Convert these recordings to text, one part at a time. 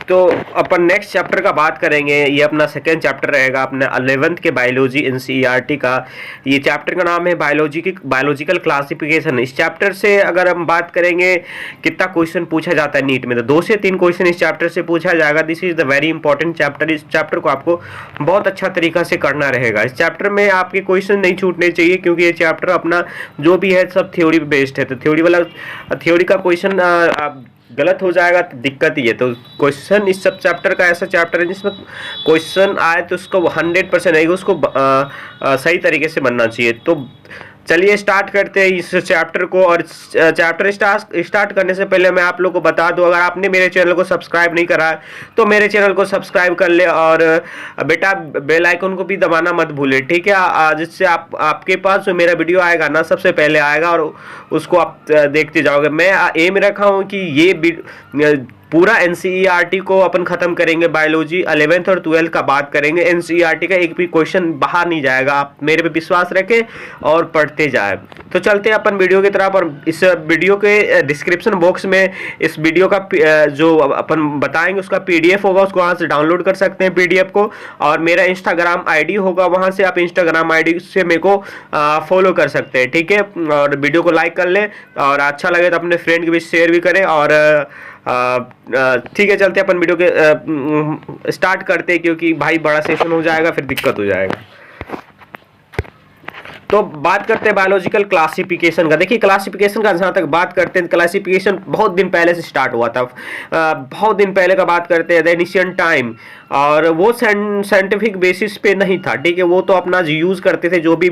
तो अपन next chapter का बात करेंगे। ये अपना सेकेंड चैप्टर रहेगा अपने 11th के बायोलॉजी एनसीईआरटी का। ये चैप्टर का नाम है बायोलॉजिकल क्लासिफिकेशन। इस चैप्टर से अगर हम बात करेंगे कितना क्वेश्चन पूछा जाता है नीट में, तो 2 से 3 क्वेश्चन इस चैप्टर से पूछा जाएगा। This is the very important chapter. इस चैप्टर को आपको बहुत अच्छा तरीका से करना रहेगा। इस चैप्टर में आपके क्वेश्चन नहीं छूटने चाहिए, क्योंकि ये चैप्टर अपना जो भी है सब थ्योरी बेस्ड है। तो थ्योरी का क्वेश्चन गलत हो जाएगा तो दिक्कत ही है। तो क्वेश्चन इस सब चैप्टर का ऐसा चैप्टर है जिसमें क्वेश्चन आए तो उसको 100% आएगा, उसको सही तरीके से बनना चाहिए। तो चलिए स्टार्ट करते हैं इस चैप्टर को। और चैप्टर स्टार्ट करने से पहले मैं आप लोगों को बता दूं, अगर आपने मेरे चैनल को सब्सक्राइब नहीं करा है तो मेरे चैनल को सब्सक्राइब कर ले, और बेटा बेल आइकन को भी दबाना मत भूले, ठीक है। जिससे आपके पास जो मेरा वीडियो आएगा ना सबसे पहले आएगा और उसको आप देखते जाओगे। मैं एम रखा हूँ कि ये पूरा एनसीईआरटी को अपन खत्म करेंगे। बायोलॉजी 11th और 12th का बात करेंगे। एनसीईआरटी का एक भी क्वेश्चन बाहर नहीं जाएगा। आप मेरे पे विश्वास रखें और पढ़ते जाएं। तो चलते हैं अपन वीडियो की तरफ। और इस वीडियो के डिस्क्रिप्शन बॉक्स में इस वीडियो का जो अपन बताएंगे उसका पीडीएफ होगा, उसको वहाँ से डाउनलोड कर सकते हैं पीडीएफ को। और मेरा इंस्टाग्राम आईडी होगा, वहाँ से आप इंस्टाग्राम आईडी से मेरे को फॉलो कर सकते हैं, ठीक है। और वीडियो को लाइक कर लें, और अच्छा लगे तो अपने फ्रेंड के बीच शेयर भी करें। और ठीक है, चलते अपन वीडियो के स्टार्ट करते हैं, क्योंकि भाई बड़ा सेशन हो जाएगा फिर दिक्कत हो जाएगा। तो बात करते हैं बायोलॉजिकल क्लासिफिकेशन का। देखिए क्लासिफिकेशन का जहाँ तक बात करते हैं, क्लासिफिकेशन बहुत दिन पहले से स्टार्ट हुआ था। बहुत दिन पहले का बात करते हैं, द एंशिएंट टाइम। और वो साइंटिफिक बेसिस पे नहीं था, ठीक है। वो तो अपना यूज़ करते थे, जो भी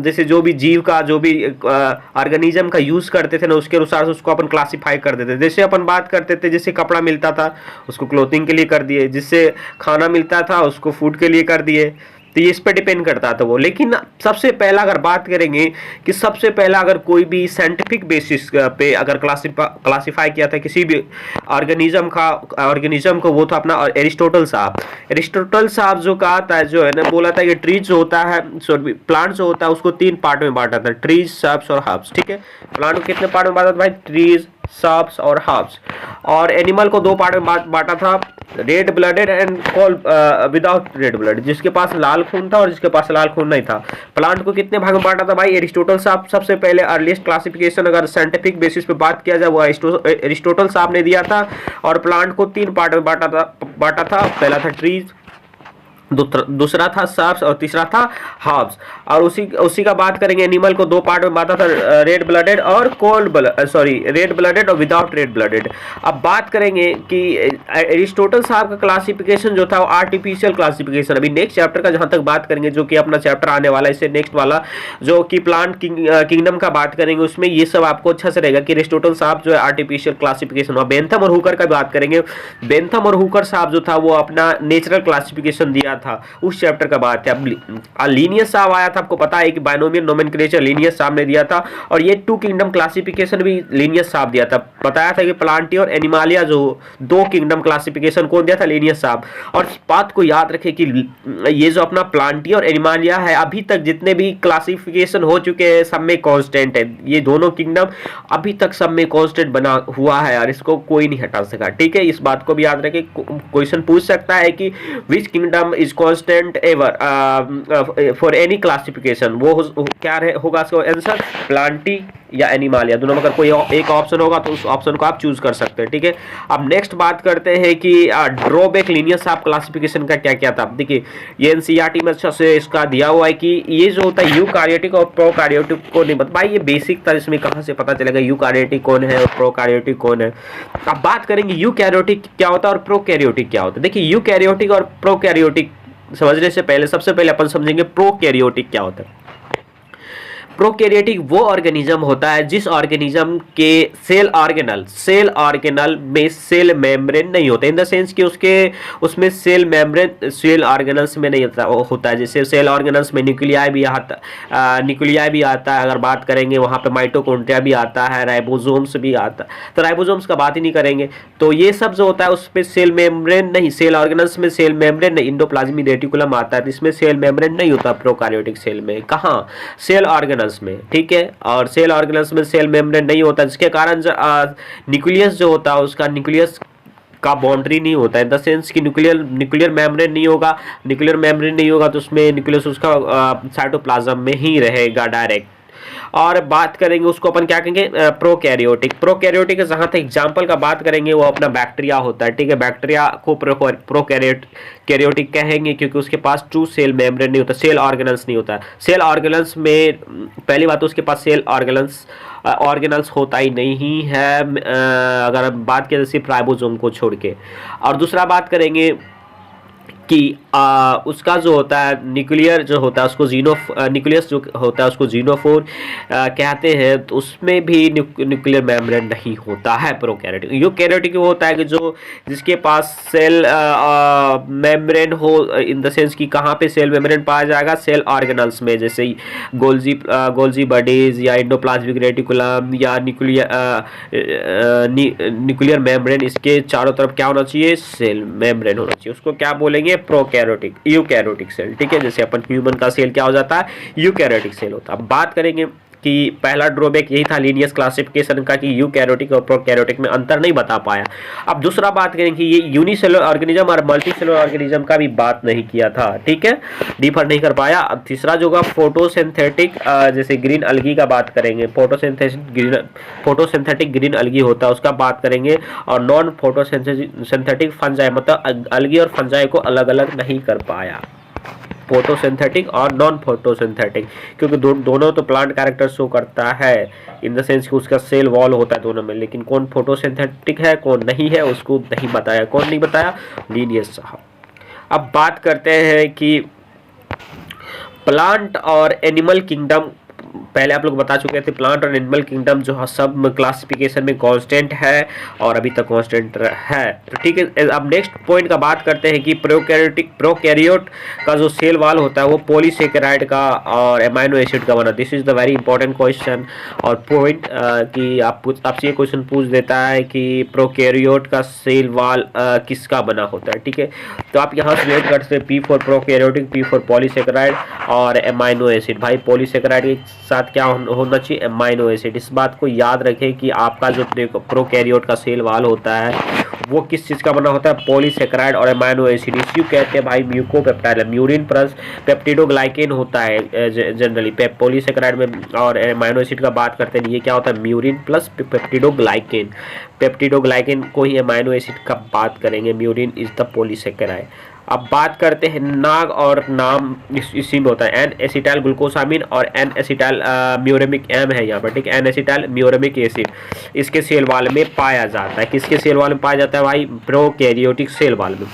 जैसे जो भी जीव का जो भी ऑर्गेनिज्म का यूज़ करते थे ना, उसके अनुसार उसको अपन क्लासीफाई कर देते थे। जैसे अपन बात करते थे, जैसे कपड़ा मिलता था उसको क्लोथिंग के लिए कर दिए, जिससे खाना मिलता था उसको फूड के लिए कर दिए। तो ये इस पर डिपेंड करता था वो। लेकिन सबसे पहला अगर बात करेंगे कि सबसे पहला अगर कोई भी साइंटिफिक बेसिस पे अगर क्लासिफाई किया था किसी भी ऑर्गेनिज्म को, वो था अपना एरिस्टोटल साहब। एरिस्टोटल साहब जो कहा था, जो है ना, बोला था कि ट्रीज जो होता है, सॉरी प्लांट जो होता है उसको 3 पार्ट में बांटा था, ट्रीज, सब्स और हर्ब्स, ठीक है। प्लांट को कितने पार्ट में बांटा था भाई? ट्रीज, सब्स और हर्ब्स। और एनिमल को 2 पार्ट में बांटा था, red blooded and without red blood, जिसके पास लाल खून था और जिसके पास लाल खून नहीं था। प्लांट को कितने भाग में बांटा था भाई? एरिस्टोटल साहब सबसे पहले अर्लीस्ट क्लासिफिकेशन अगर साइंटिफिक बेसिस पे बात किया जाए वो एरिस्टोटल साहब ने दिया था। और प्लांट को 3 पार्ट में बांटा था। पहला था ट्रीज, दूसरा था सब्स और तीसरा था हर्ब्स। और उसी का बात करेंगे, एनिमल को 2 पार्ट में बांटा था, रेड ब्लडेड और रेड ब्लडेड और विदाउट रेड ब्लडेड। अब बात करेंगे कि एरिस्टोटल साहब का क्लासिफिकेशन जो था वो आर्टिफिशियल क्लासिफिकेशन। अभी नेक्स्ट चैप्टर का जहां तक बात करेंगे, जो कि अपना चैप्टर आने वाला है इससे नेक्स्ट वाला, जो कि प्लांट किंगडम का बात करेंगे, उसमें ये सब आपको अच्छा से रहेगा कि एरिस्टोटल साहब जो है आर्टिफिशियल क्लासिफिकेशन। और बेंथम और हुकर का बात करेंगे, बेंथम और हुकर साहब जो था वो अपना नेचुरल क्लासिफिकेशन दिया था, उस चैप्टर का बात है। अब लीनियस साहब आया था, आपको पता है कि बायनोमियल नोमेनक्लेचर लीनियस साहब ने दिया था। और ये 2 किंगडम क्लासिफिकेशन भी लीनियस साहब दिया था। बताया था कि प्लांटी और एनिमालिया जो 2 किंगडम क्लासिफिकेशन कौन दिया था? लीनियस साहब। और इस बात को याद रखें कि ये जो अपना प्लांटी और एनिमालिया है, अभी तक जितने भी क्लासिफिकेशन हो चुके हैं सब में कांस्टेंट है। ये दोनों किंगडम अभी तक सब में कांस्टेंट बना हुआ है और इसको कोई नहीं हटा सका, ठीक है। इस बात को भी याद रखें। क्वेश्चन पूछ सकता है कि which kingdom is constant ever for any classification, वो क्या होगा इसका आंसर? प्लांटी या एनिमालिया, दोनों में अगर कोई एक ऑप्शन होगा तो उस ऑप्शन को आप चूज कर सकते हैं, ठीक है। अब नेक्स्ट बात करते हैं कि ड्रॉबैक लीनियस साहब क्लासिफिकेशन का क्या क्या था। देखिए ये एनसीईआरटी में अच्छा से इसका दिया हुआ है कि ये जो होता है यूकार्योटिक और प्रोकार्योटिक को नहीं बता भाई, ये बेसिक था, इसमें कहाँ से पता चलेगा यूकार्योटिक कौन है और प्रोकार्योटिक कौन है। अब बात करेंगे यूकैरियोटिक क्या होता है और प्रोकैरियोटिक क्या होता है। देखिए यूकैरियोटिक और प्रोकैरियोटिक समझने से पहले सबसे पहले अपन समझेंगे प्रोकैरियोटिक क्या होता है। प्रोकैरियोटिक वो ऑर्गेनिज्म होता है जिस ऑर्गेनिज्म के सेल ऑर्गेनल में सेल मेम्ब्रेन नहीं होता, इन द सेंस कि उसमें सेल मेम्ब्रेन सेल ऑर्गेनल्स में नहीं होता है। जैसे सेल ऑर्गेनल्स में न्यूक्लियाई भी आता है, अगर बात करेंगे वहाँ पे माइटोकॉन्ड्रिया भी आता है, राइबोसोम्स भी आता है, तो राइबोसोम्स का बात ही नहीं करेंगे। तो ये सब जो होता है उसमें सेल मेम्ब्रेन नहीं, सेल ऑर्गेनल्स में सेल मेम्ब्रेन नहीं, इंडोप्लाज्मिक रेटिकुलम आता है, इसमें सेल मेम्ब्रेन नहीं होता प्रोकैरियोटिक सेल में। कहाँ? सेल ऑर्गेनल्स में, ठीक है। और सेल ऑर्गेनल्स में सेल मेम्ब्रेन नहीं होता, जिसके कारण न्यूक्लियस जो होता है उसका न्यूक्लियस का बाउंड्री नहीं होता है, इन द सेंस कि न्यूक्लियर मेम्ब्रेन नहीं होगा। न्यूक्लियर मेम्ब्रेन नहीं होगा तो उसमें न्यूक्लियस उसका साइटोप्लाज्म में ही रहेगा डायरेक्ट। और बात करेंगे उसको अपन क्या कहेंगे, प्रोकैरियोटिक जहां तक एग्जांपल का बात करेंगे वो अपना बैक्टीरिया होता है, ठीक है। बैक्टीरिया को प्रोकैरियोटिक कहेंगे क्योंकि उसके पास ट्रू सेल मेम्ब्रेन नहीं होता, सेल ऑर्गेनल्स नहीं होता। सेल ऑर्गेनल्स में पहली बात तो उसके पास सेल ऑर्गेनल्स होता ही नहीं है, अगर हम बात करें सिर्फ राइबोसोम को छोड़ के। और दूसरा बात करेंगे कि उसका जो होता है न्यूक्लियर जो होता है उसको न्यूक्लियस जो होता है उसको जीनोफोर कहते हैं, तो उसमें भी न्यूक्लियर मेम्ब्रेन नहीं होता है प्रोकैरियोटिक। यूकैरियोटिक वो होता है कि जो जिसके पास सेल मेम्ब्रेन हो, इन द सेंस कि कहाँ पे सेल मेम्ब्रेन पाया जाएगा, सेल ऑर्गेनल्स में, जैसे गोल्जी बॉडीज या एंडोप्लाज्मिक रेटिकुलम या न्यूक्लियर मेम्ब्रेन, इसके चारों तरफ क्या होना चाहिए, सेल मेम्ब्रेन होना चाहिए। उसको क्या बोलेंगे, प्रोकैरियोटिक यूकैरियोटिक सेल, ठीक है। जैसे अपन ह्यूमन का सेल क्या हो जाता है, यूकैरियोटिक सेल होता है। अब बात करेंगे कि पहला ड्रॉबैक यही था लीनियस क्लासिफिकेशन का कि यूकैरियोटिक और प्रोकैरियोटिक में अंतर नहीं बता पाया। अब दूसरा बात करें कि ये यूनिसेलुलर ऑर्गेनिज्म और मल्टीसेलुलर ऑर्गेनिज्म का भी बात नहीं किया था, ठीक है, डिफर नहीं कर पाया। अब तीसरा जो होगा फोटोसिंथेटिक, जैसे ग्रीन अलगी का बात करेंगे, फोटोसिंथेटिक ग्रीन अलगी होता है उसका बात करेंगे। और नॉन फोटोसिंथेटिक फंजाई, मतलब अलगी और फंजाई को अलग अलग नहीं कर पाया, फोटोसिंथेटिक और नॉन फोटोसिंथेटिक, क्योंकि दोनों तो प्लांट कैरेक्टर शो करता है, इन द सेंस कि उसका सेल वॉल होता है दोनों में, लेकिन कौन फोटोसिंथेटिक है कौन नहीं है उसको नहीं बताया। कौन नहीं बताया, लीनियस साहब। अब बात करते हैं कि प्लांट और एनिमल किंगडम, पहले आप लोग बता चुके थे प्लांट और एनिमल किंगडम जो सब क्लासिफिकेशन में कांस्टेंट है और अभी तक कांस्टेंट है, तो ठीक है। अब नेक्स्ट पॉइंट का बात करते हैं कि प्रोकैरियोट का जो सेल वाल होता है वो पॉलीसेकेराइड का और एमाइनो एसिड का बना। This is the very important question और पॉइंट कि आपसे ये क्वेश्चन पूछ देता है कि प्रोकैरियोट का सेल वाल किसका बना होता है, ठीक है। तो आप यहाँ से लेट कर सकते P for prokaryotic, P for polysaccharide और एमाइनो एसिड। भाई पॉलीसेकेराइड के साथ क्या होना चाहिए, एमाइनो एसिड। इस बात को याद रखें कि आपका जो प्रोकैरियोट का सेल वाल होता है वो किस चीज़ का बना होता है, पॉलीसेकेराइड और एमाइनो एसिड। इसी कहते हैं भाई म्यूकोपेप्टाइड, म्यूरिन प्लस पेप्टिडोग्लाइकेन होता है जनरली पॉलीसेकेराइड में, और एमाइनो एसिड का बात करते हैं ये क्या होता है, म्यूरिन प्लस पेप्टिडोग्लाइकेन। पेप्टिडोग्लाइकेन को ही एमाइनो एसिड का बात करेंगे, म्यूरिन इज द पॉलीसेकेराइड। अब बात करते हैं नाग और नाम इसी में होता है एन एसिटाइल ग्लूकोसामिन और एन एसिटाइल म्यूरेमिक एम है यहाँ पर, ठीक है, एन एसिटाइल म्यूरेमिक एसिड इसके सेल वाल में पाया जाता है। किसके सेल वाल में पाया जाता है भाई, प्रोकैरियोटिक सेल वाल में।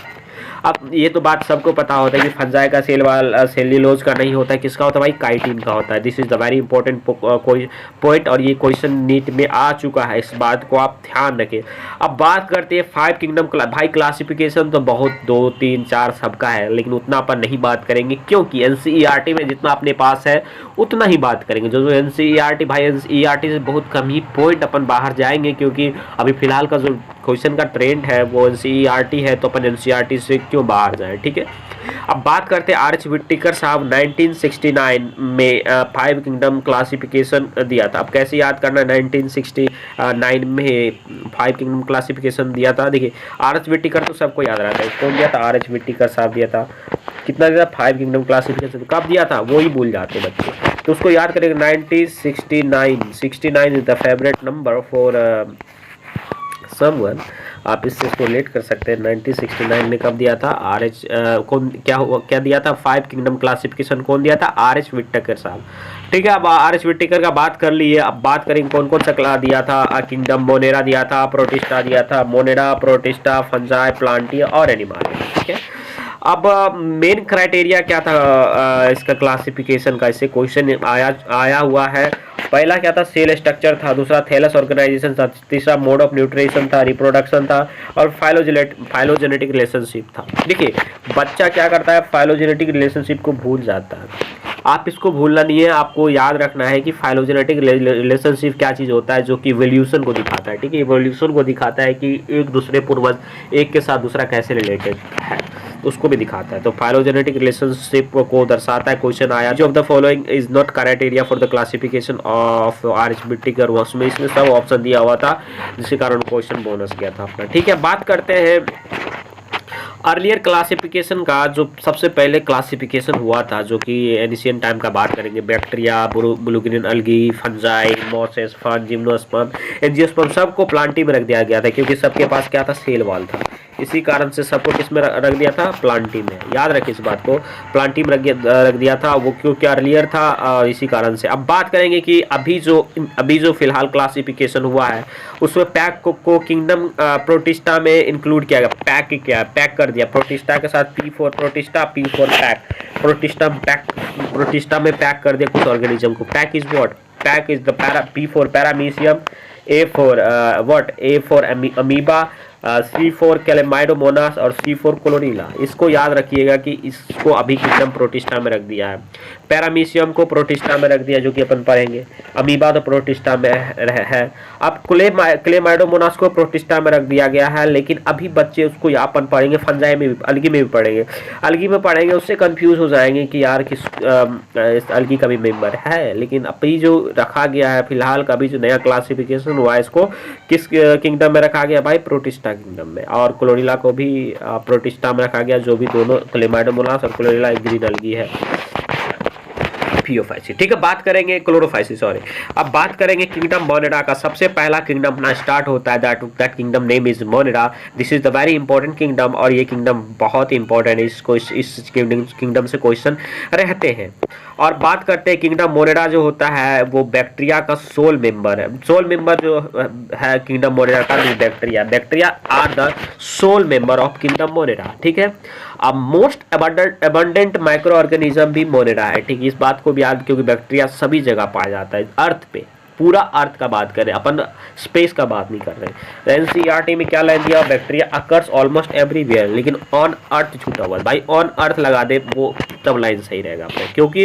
अब ये तो बात सबको पता होता है कि फंजाई का सेल वाल सेल्यूलोज का नहीं होता है, किसका होता है भाई, काइटिन का होता है। This is the very important point और ये क्वेश्चन नीट में आ चुका है, इस बात को आप ध्यान रखें। अब बात करते हैं 5 किंगडम भाई क्लासिफिकेशन तो बहुत 2, 3, 4 सबका है, लेकिन उतना अपन नहीं बात करेंगे क्योंकि एनसीईआरटी में जितना अपने पास है उतना ही बात करेंगे। जो एनसीईआरटी भाई एनसीईआरटी से बहुत कम ही पॉइंट अपन बाहर जाएंगे क्योंकि अभी फिलहाल का जो क्वेश्चन का ट्रेंड है वो एनसीईआरटी है, तो अपन एनसीईआरटी से क्यों बाहर जाए, ठीक है। अब बात करते हैं आर्च विट्टिकर साहब 1969 में 5 किंगडम क्लासिफिकेशन दिया था। अब कैसे याद करना, 1969 में 5 किंगडम क्लासिफिकेशन दिया था। देखिए आर्च विट्टिकर तो सबको याद रहता है, कौन दिया था, आर्च विट्टिकर साहब दिया था। कितना दिया था, 5 किंगडम क्लासिफिकेशन कब दिया था वो ही भूल जाते बच्चे, तो उसको याद करेंगे 1969। 69 is the favourite number for someone, आप इससे इसको रिलेट कर सकते हैं। 1969 में कब दिया था, आर.एच. कौन क्या दिया था, 5 किंगडम क्लासिफिकेशन कौन दिया था, आर.एच. विट्टिकर साहब, ठीक है। अब आर.एच. विट्टिकर का बात कर लिए, अब बात करेंगे कौन कौन सा क्लास दिया था किंगडम। मोनेरा दिया था, प्रोटिस्टा दिया था, मोनेरा, प्रोटिस्टा, फंजाई, प्लांटिया और एनिमालिया, ठीक है। अब मेन क्राइटेरिया क्या था इसका क्लासिफिकेशन का, इससे क्वेश्चन आया हुआ है। पहला क्या था, सेल स्ट्रक्चर था, दूसरा थैलस ऑर्गेनाइजेशन था, तीसरा मोड ऑफ न्यूट्रिशन था, रिप्रोडक्शन था और फाइलोजेनेटिक रिलेशनशिप था। देखिए बच्चा क्या करता है, फाइलोजेनेटिक रिलेशनशिप को भूल जाता है। आप इसको भूलना नहीं है, आपको याद रखना है कि फाइलोजेनेटिक रिलेशनशिप क्या चीज़ होता है, जो कि इवोल्यूशन को दिखाता है, ठीक है। इवोल्यूशन को दिखाता है कि एक दूसरे पूर्वज एक के साथ दूसरा कैसे रिलेटेड है। उसको भी दिखाता है। तो फाइलोजेनेटिक रिलेशनशिप को दर्शाता है। क्वेश्चन आया जो of the following is not criteria for the classification of आर्चबिट्टी कर्व, उसमें इसमें सब ऑप्शन दिया हुआ था, जिसके कारण क्वेश्चन बोनस गया था अपना। ठीक है, बात करते हैं अर्लियर क्लासिफिकेशन का। जो सबसे पहले क्लासिफिकेशन हुआ था, जो कि एनिशियन टाइम का बात करेंगे, bacteria, blue green algae, fungi, mosses, fern, gymnosperm, angiosperm, सबको प्लांटी में रख दिया गया था, क्योंकि सबके पास क्या था, सेल वॉल था। इसी कारण से सबको किस में रख दिया था, प्लांटी में। याद रखिए इस बात को, प्लांटी में रख दिया था वो, क्योंकि अर्लियर था इसी कारण से। अब बात करेंगे कि अभी जो फिलहाल क्लासिफिकेशन हुआ है, उसमें पैक को किंगडम प्रोटिस्टा में इंक्लूड किया गया। पैक क्या है, पैक कर दिया प्रोटिस्टा के साथ, P4 protista, P4 pack protista में पैक कर दिया कुछ ऑर्गेनिज्म को। Pack is what, pack is the P4 paramecium, A4 amoeba, C4 कैलेमाइडोमोनास और C4 क्लोरीला। इसको याद रखिएगा कि इसको अभी किंगडम प्रोटिस्टा में रख दिया है। पैरामीशियम को प्रोटिस्टा में रख दिया, जो कि अपन पढ़ेंगे। अमीबा तो प्रोटिस्टा में है। अब क्लेमाइडोमोनास को प्रोटिस्टा में रख दिया गया है, लेकिन अभी बच्चे उसको यहाँ अपन पढ़ेंगे, फंजाई में भी, अलगी में भी पढ़ेंगे। अलगी में पढ़ेंगे, उससे कंफ्यूज हो जाएंगे कि यार किस अलगी का भी मेंबर है, लेकिन अभी जो रखा गया है फिलहाल का, अभी जो नया क्लासिफिकेशन हुआ है, इसको किस किंगडम में रखा गया भाई, प्रोटिस्टा किंगडम में। और क्लोरीला को भी प्रोटिस्टा में रखा गया, जो भी दोनों क्लेमाइडोमोनास और क्लोरीला एक ग्रीन अलगी है, फियोफाइसी। ठीक है, बात करेंगे क्लोरोफाइसी, सॉरी। अब बात करेंगे किंगडम मोनेडा का। सबसे पहला किंगडम अपना स्टार्ट होता है, that kingdom name is Monera. This is the very important kingdom, और ये किंगडम बहुत ही इंपॉर्टेंट है। इसको इस किंगडम से क्वेश्चन रहते हैं। और बात करते हैं किंगडम मोनेडा जो होता है वो बैक्टीरिया का सोल मेंबर है। सोल मेंबर जो है किंगडम मोनेडा का, bacteria are the sole member of kingdom Monera. ठीक है, अब मोस्ट अबंडेंट माइक्रो ऑर्गेनिज्म भी मोनेडा है। ठीक है, इस बात को भी याद, क्योंकि बैक्टीरिया सभी जगह पाया जाता है अर्थ पे, पूरा अर्थ का बात करें अपन, स्पेस का बात नहीं कर रहे। एनसीईआरटी में क्या लाइन दिया, बैक्टीरिया अकर्स ऑलमोस्ट एवरीवेयर, लेकिन ऑन अर्थ छूटा हुआ है। भाई ऑन अर्थ लगा दे वो तब लाइन सही रहेगा आपको, क्योंकि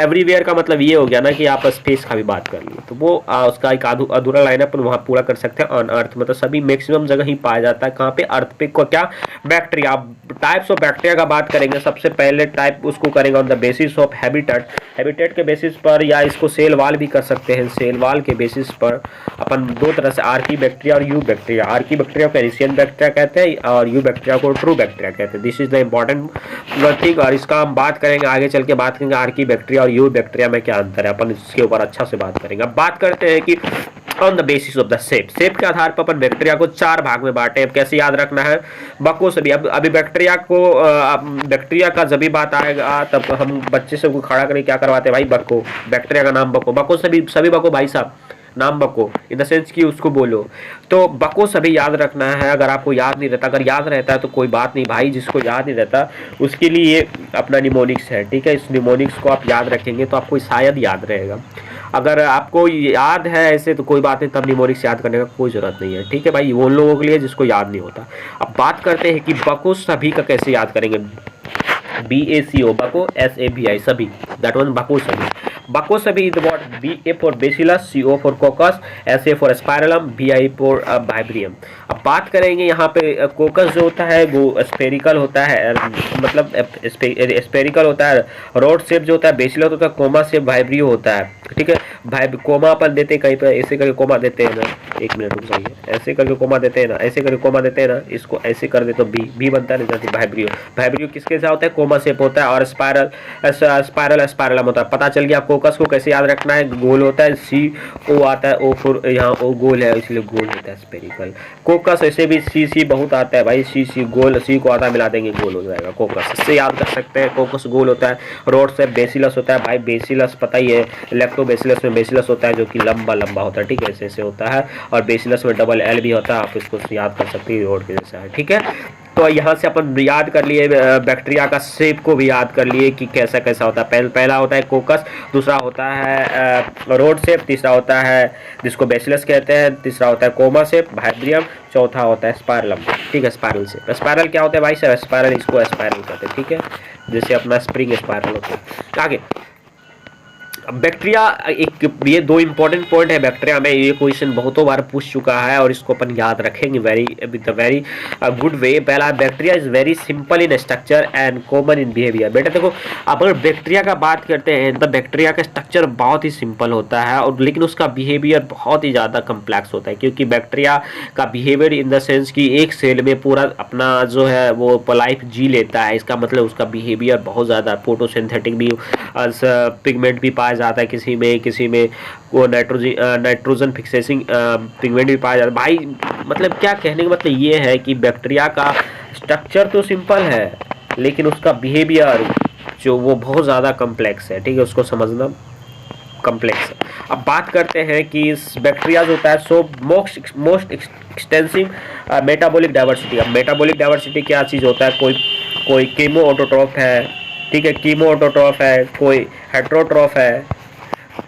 एवरीवेयर का मतलब ये हो गया ना कि आप स्पेस का भी बात कर लिए, तो वो उसका एक अधूरा लाइन अपन वहाँ पूरा कर सकते हैं। ऑन अर्थ मतलब सभी मैक्सिमम जगह ही पाया जाता है। कहाँ पे, अर्थ पे। को क्या, बैक्टीरिया। टाइप्स ऑफ बैक्टीरिया का बात करेंगे, सबसे पहले टाइप उसको करेंगे on the basis of habitat के बेसिस पर, या इसको सेल वाल भी कर सकते हैं। सेल वाल के बेसिस पर अपन दो तरह से, आर्की बैक्टीरिया और यू बैक्टीरिया। आर्की बैक्टीरिया को एनिशियन बैक्टीरिया कहते हैं, और यू बैक्टीरिया को ट्रू बैक्टीरिया कहते हैं। This is the important thing, और इसका हम बात करेंगे आगे चल के, बात करेंगे आर्की बैक्टीरिया और यू बैक्टीरिया में क्या अंतर है, अपन इसके ऊपर अच्छा से बात करेंगे। अब बात करते हैं कि on the basis of the shape के आधार पर अपन बैक्टीरिया को 4 भाग में बांटे। अब कैसे याद रखना है, बको से भी। अब अभी बैक्टीरिया का जब भी बात आएगा, तब हम बच्चे से खड़ा करके क्या करवाते हैं भाई, बको। बैक्टीरिया का नाम बको से भी, सभी बको भाई साहब, नाम बको इन द सेंस कि उसको बोलो। तो बको सभी याद रखना है। अगर आपको याद नहीं रहता, अगर याद रहता है तो कोई बात नहीं भाई, जिसको याद नहीं रहता उसके लिए ये अपना निमोनिक्स है। ठीक है, इस निमोनिक्स को आप याद रखेंगे तो आपको शायद याद रहेगा। अगर आपको याद है ऐसे तो कोई बात नहीं, तब निमोनिक्स याद करने का कोई जरूरत नहीं है। ठीक है भाई, वो लोगों के लिए जिसको याद नहीं होता। अब बात करते हैं कि बको सभी का कैसे याद करेंगे। BACO बको, SABI सभी, दैट वन बको सभी। बको सभी is what, BA for bacillus, CO for coccus, SA for spirillum, BI for vibrium. अब बात करेंगे यहाँ पे कोकस जो होता है वो स्पेरिकल होता है, मतलब स्पेरिकल होता है। रोड शेप जो होता है बेसिलस होता है, कोमा शेप वाइब्रियो होता है। ठीक है, कोमा अपन देते हैं कहीं पर, ऐसे करके कोमा देते हैं ना, एक मिनट रुक जाइए, ऐसे करके कोमा देते हैं ना, ऐसे करके कोमा देते हैं ना, इसको ऐसे कर दे तो बी बनता है, नहीं वाइब्रियो किसके साथ होता है, कोमा शेप होता है। और स्पाइरलम होता है। पता चल गया। कोकस को कैसे याद रखना है, गोल होता है, CO आता है, O फॉर यहाँ O गोल है इसलिए गोल होता है स्पेरिकल। कोकस ऐसे भी C बहुत आता है भाई, C गोल, C को आधा मिला देंगे गोल हो जाएगा कोकस, इससे याद कर सकते हैं। कोकस गोल होता है। रोड से बेसिलस होता है भाई, बेसिलस पता ही है, लैक्टोबैसिलस में बेसिलस होता है जो कि लंबा होता है। ठीक है, ऐसे होता है। और बेसिलस में डबल L भी होता है, आप इसको याद कर सकते हैं, रोड के जैसा है। ठीक है, तो यहाँ से अपन याद कर लिए, बैक्टीरिया का शेप को भी याद कर लिए कि कैसा कैसा होता है। पहला होता है कोकस, दूसरा होता है रोड शेप, तीसरा होता है जिसको बेसिलस कहते हैं, तीसरा होता है कोमा शेप वाइब्रियम, चौथा होता है स्पाइरलम। ठीक है, स्पाइरल शेप। स्पाइरल क्या होता है भाई साहब, स्पाइरल, इसको स्पाइरल कहते हैं। ठीक है, जैसे अपना स्प्रिंग स्पाइरल होता है। आगे बैक्टीरिया एक, ये दो इंपॉर्टेंट पॉइंट है बैक्टीरिया में, ये क्वेश्चन बहुतों बार पूछ चुका है और इसको अपन याद रखेंगे very with a very good way. पहला, bacteria is very simple in structure and common in behaviour. बेटा देखो, अब अगर बैक्टीरिया का बात करते हैं तो बैक्टीरिया का स्ट्रक्चर बहुत ही सिंपल होता है और लेकिन उसका बिहेवियर बहुत ही ज़्यादा कम्प्लेक्स होता है, क्योंकि बैक्टीरिया का बिहेवियर इन द सेंस कि एक सेल में पूरा अपना जो है वो लाइफ जी लेता है। इसका मतलब उसका बिहेवियर बहुत ज़्यादा फोटोसिंथेटिक भी, पिगमेंट भी पाया जाता है किसी में वो नाइट्रोजन फिक्सेसिंग पिगमेंट भी पाया जाता है। भाई मतलब क्या कहने का मतलब ये है कि बैक्टीरिया का स्ट्रक्चर तो सिंपल है लेकिन उसका बिहेवियर जो वो बहुत ज़्यादा कम्प्लेक्स है। ठीक है, उसको समझना कम्प्लेक्स है। अब बात करते हैं कि इस बैक्टीरिया जो होता है so most extensive metabolic diversity. अब मेटाबॉलिक डाइवर्सिटी क्या चीज़ होता है, कोई कीमो ऑटोट्रॉफ है, ठीक है, कीमो ऑटोट्रॉफ है, कोई हेट्रोट्रॉफ है,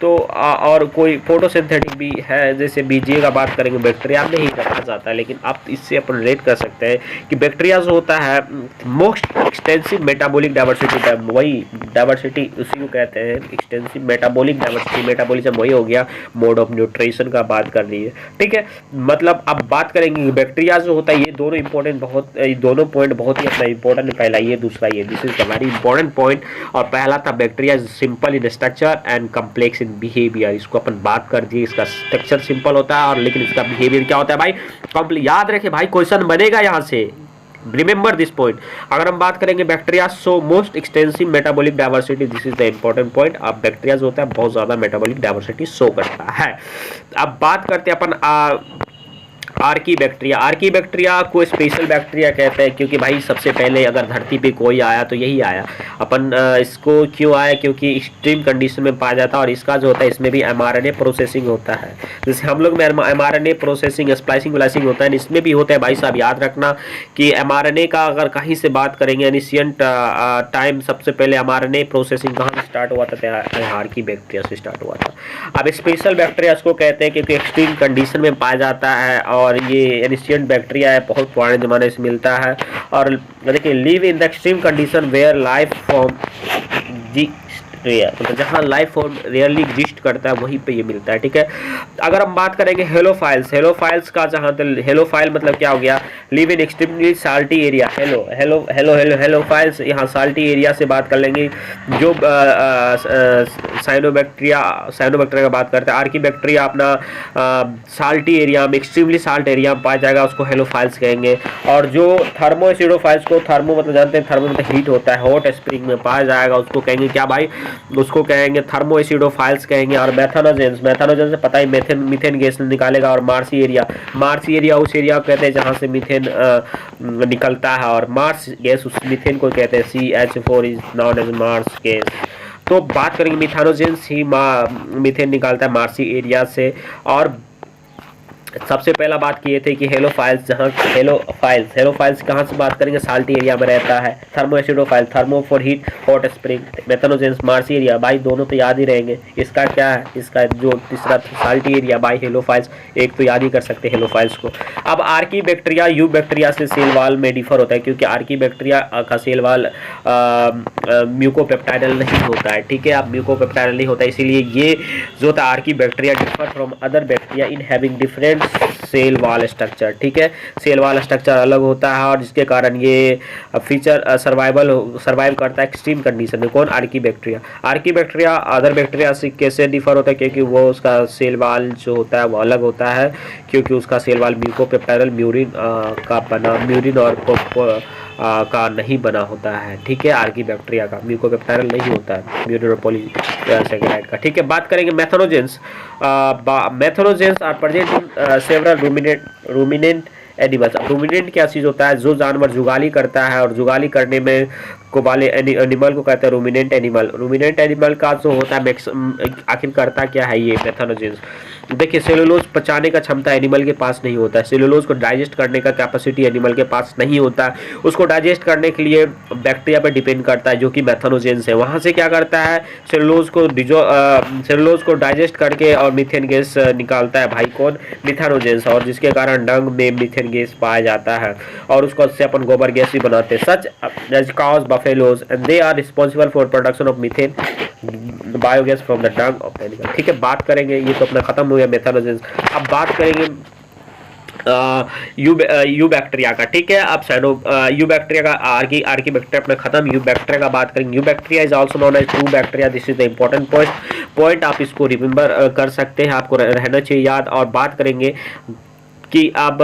तो और कोई फोटोसिंथेटिक भी है। जैसे बीजीए का बात करेंगे बैक्टीरिया में ही कहा जाता है, लेकिन आप इससे अपन रिलेट कर सकते हैं कि बैक्टीरिया जो होता है मोस्ट एक्सटेंसिव मेटाबॉलिक डाइवर्सिटी, वही डाइवर्सिटी उसी को कहते हैं एक्सटेंसिव मेटाबॉलिक डाइवर्सिटी। मेटाबॉलिज्म वही हो गया, मोड ऑफ न्यूट्रिशन का बात कर रही है। ठीक है, मतलब अब बात करेंगे बैक्टीरिया जो होता है, ये दोनों इंपॉर्टेंट बहुत, ये दोनों पॉइंट बहुत ही अपना इंपॉर्टेंट है। पहला ये, दूसरा ये, this is the very important point. और पहला था bacteria is simple in structure and complex in behaviour. इसको अपन बात कर दिए, इसका स्ट्रक्चर सिंपल होता है और लेकिन इसका बिहेवियर क्या होता है भाई, कम्प्लीट। याद रखे भाई, क्वेश्चन बनेगा यहाँ से, रिमेंबर दिस पॉइंट। अगर हम बात करेंगे bacteria so most extensive metabolic diversity, this is the important point. अब बैक्टीरिया जो होता है बहुत ज्यादा मेटाबॉलिक डाइवर्सिटी शो करता है। अब बात करते हैं अपन आर्की बैक्टीरिया। आर्की बैक्टीरिया को स्पेशल बैक्टीरिया कहते हैं क्योंकि भाई सबसे पहले अगर धरती पे कोई आया तो यही आया। अपन इसको क्यों आया, क्योंकि एक्सट्रीम कंडीशन में पाया जाता है और इसका जो होता है इसमें भी एमआरएनए प्रोसेसिंग होता है। जैसे हम लोग में एमआरएनए प्रोसेसिंग, स्प्लाइसिंग व्लाइसिंग होता है, इसमें भी होता है। भाई साहब याद रखना कि एमआरएनए का अगर कहीं से बात करेंगे एनिशियंट टाइम, सबसे पहले एमआरएनए प्रोसेसिंग कहाँ से स्टार्ट हुआ था, आर्की बैक्टीरिया से स्टार्ट हुआ था। अब स्पेशल बैक्टीरिया इसको कहते हैं क्योंकि एक्सट्रीम कंडीशन में पाया जाता है और ये एनिशियंट बैक्टीरिया है, बहुत पुराने ज़माने से मिलता है। और देखिए, live in the extreme condition where life form मतलब जहाँ लाइफ फॉर्म रेयरली एग्जिस्ट करता है वहीं पे ये मिलता है। ठीक है, अगर हम बात करेंगे हेलोफाइल्स, हेलोफाइल्स का जहाँ तक, हेलोफाइल मतलब क्या हो गया, live in extremely salty area. Halophiles यहाँ साल्टी एरिया से बात कर लेंगे। जो साइनोबैक्टीरिया का बात करते हैं, आर्की बैक्टीरिया अपना साल्टी एरिया में, एक्सट्रीमली साल्ट एरिया में पाया जाएगा, उसको हेलोफाइल्स कहेंगे। और जो थर्मोएसिडोफाइल्स को, थर्मो मतलब जानते हैं, थर्मो मतलब हीट होता है, हॉट स्प्रिंग में पाया जाएगा, उसको कहेंगे क्या भाई, उसको कहेंगे थर्मोएसिडोफाइल्स कहेंगे। और मेथानोजेंस से पता ही मीथेन गैस निकालेगा। और मार्सी एरिया उस एरिया को कहते हैं जहाँ से मीथेन निकलता है और मार्स गैस उस मीथेन को कहते हैं। CH4 is known as marsh gas. तो बात करेंगे मिथानोजेंस ही मीथेन निकालता है मार्सी एरिया से। और सबसे पहला बात किए थे कि हेलोफाइल्स, जहाँ हेलोफाइल्स कहाँ से बात करेंगे, साल्टी एरिया में रहता है। Thermoacidophile, thermo for heat, hot spring. Methanogens marshy area, भाई दोनों तो याद ही रहेंगे। इसका क्या है, इसका जो तीसरा साल्टी एरिया, भाई हेलोफाइल्स एक तो याद ही कर सकते हैं हेलोफाइल्स को। अब आर्की बैक्टीरिया यू बैक्टीरिया से सेल वाल में डिफर होता है क्योंकि आर्की बैक्टीरिया का सेल वाल म्यूकोपेप्टाइडल नहीं होता है। ठीक है, अब म्यूकोपेप्टाइडल नहीं होता, इसीलिए ये जो होता है archaebacteria differ from other bacteria in having different cell wall structure. ठीक है, सेल वाल स्ट्रक्चर अलग होता है और जिसके कारण ये फीचर सर्वाइव करता है एक्सट्रीम कंडीशन में। कौन, आर्की बैक्टीरिया अदर बैक्टीरिया से कैसे डिफर होता है, क्योंकि वो उसका सेल वाल जो होता है वो अलग होता है, क्योंकि उसका सेल वाल म्यूकोपेप्टाइडल म्यूरिन और का नहीं बना होता है। ठीक है, आर्की बैक्टीरिया का म्यूकोपेप्टाइडल नहीं होता है, म्यूरिन और पॉलीसैकेराइड का। ठीक है, बात करेंगे methanogens. Methanogens are present in several ruminant animals. Ruminant क्या चीज़ होता है, जो जानवर जुगाली करता है और जुगाली करने में को वाले एनिमल को कहते हैं रूमिनेंट एनिमल। रूमिनेंट एनिमल का जो होता है आखिर करता क्या है ये मेथनोजेंस। देखिए, सेलुलोज पचाने का क्षमता एनिमल के पास नहीं होता है, सेलुलोज को डाइजेस्ट करने का कैपेसिटी एनिमल के पास नहीं होता है। उसको डाइजेस्ट करने के लिए बैक्टीरिया पर डिपेंड करता है जो कि मेथनोजेंस है। वहाँ से क्या करता है, सेलुलोज को डाइजेस्ट करके और मीथेन गैस निकालता है, भाई कौन, मिथानोजेंस, और जिसके कारण डंग में मीथेन गैस पाया जाता है और उसको उससे अपन गोबर गैस भी बनाते हैं। Such as cows buffaloes and they are responsible for production of methane biogas from the dung of animal. ठीक है, बात करेंगे, ये तो अपना खत्म हो गया मेथनोजेंस। अब बात करेंगे यू बैक्टीरिया का। ठीक है, अब साइनो यू बैक्टीरिया का आर्की बैक्टीरिया अपना खत्म। यू बैक्टीरिया का बात करेंगे। Eubacteria is also known as true bacteria. This is the important point, आप इसको रिमेंबर कर सकते हैं, आपको रहना चाहिए याद। और बात करेंगे कि अब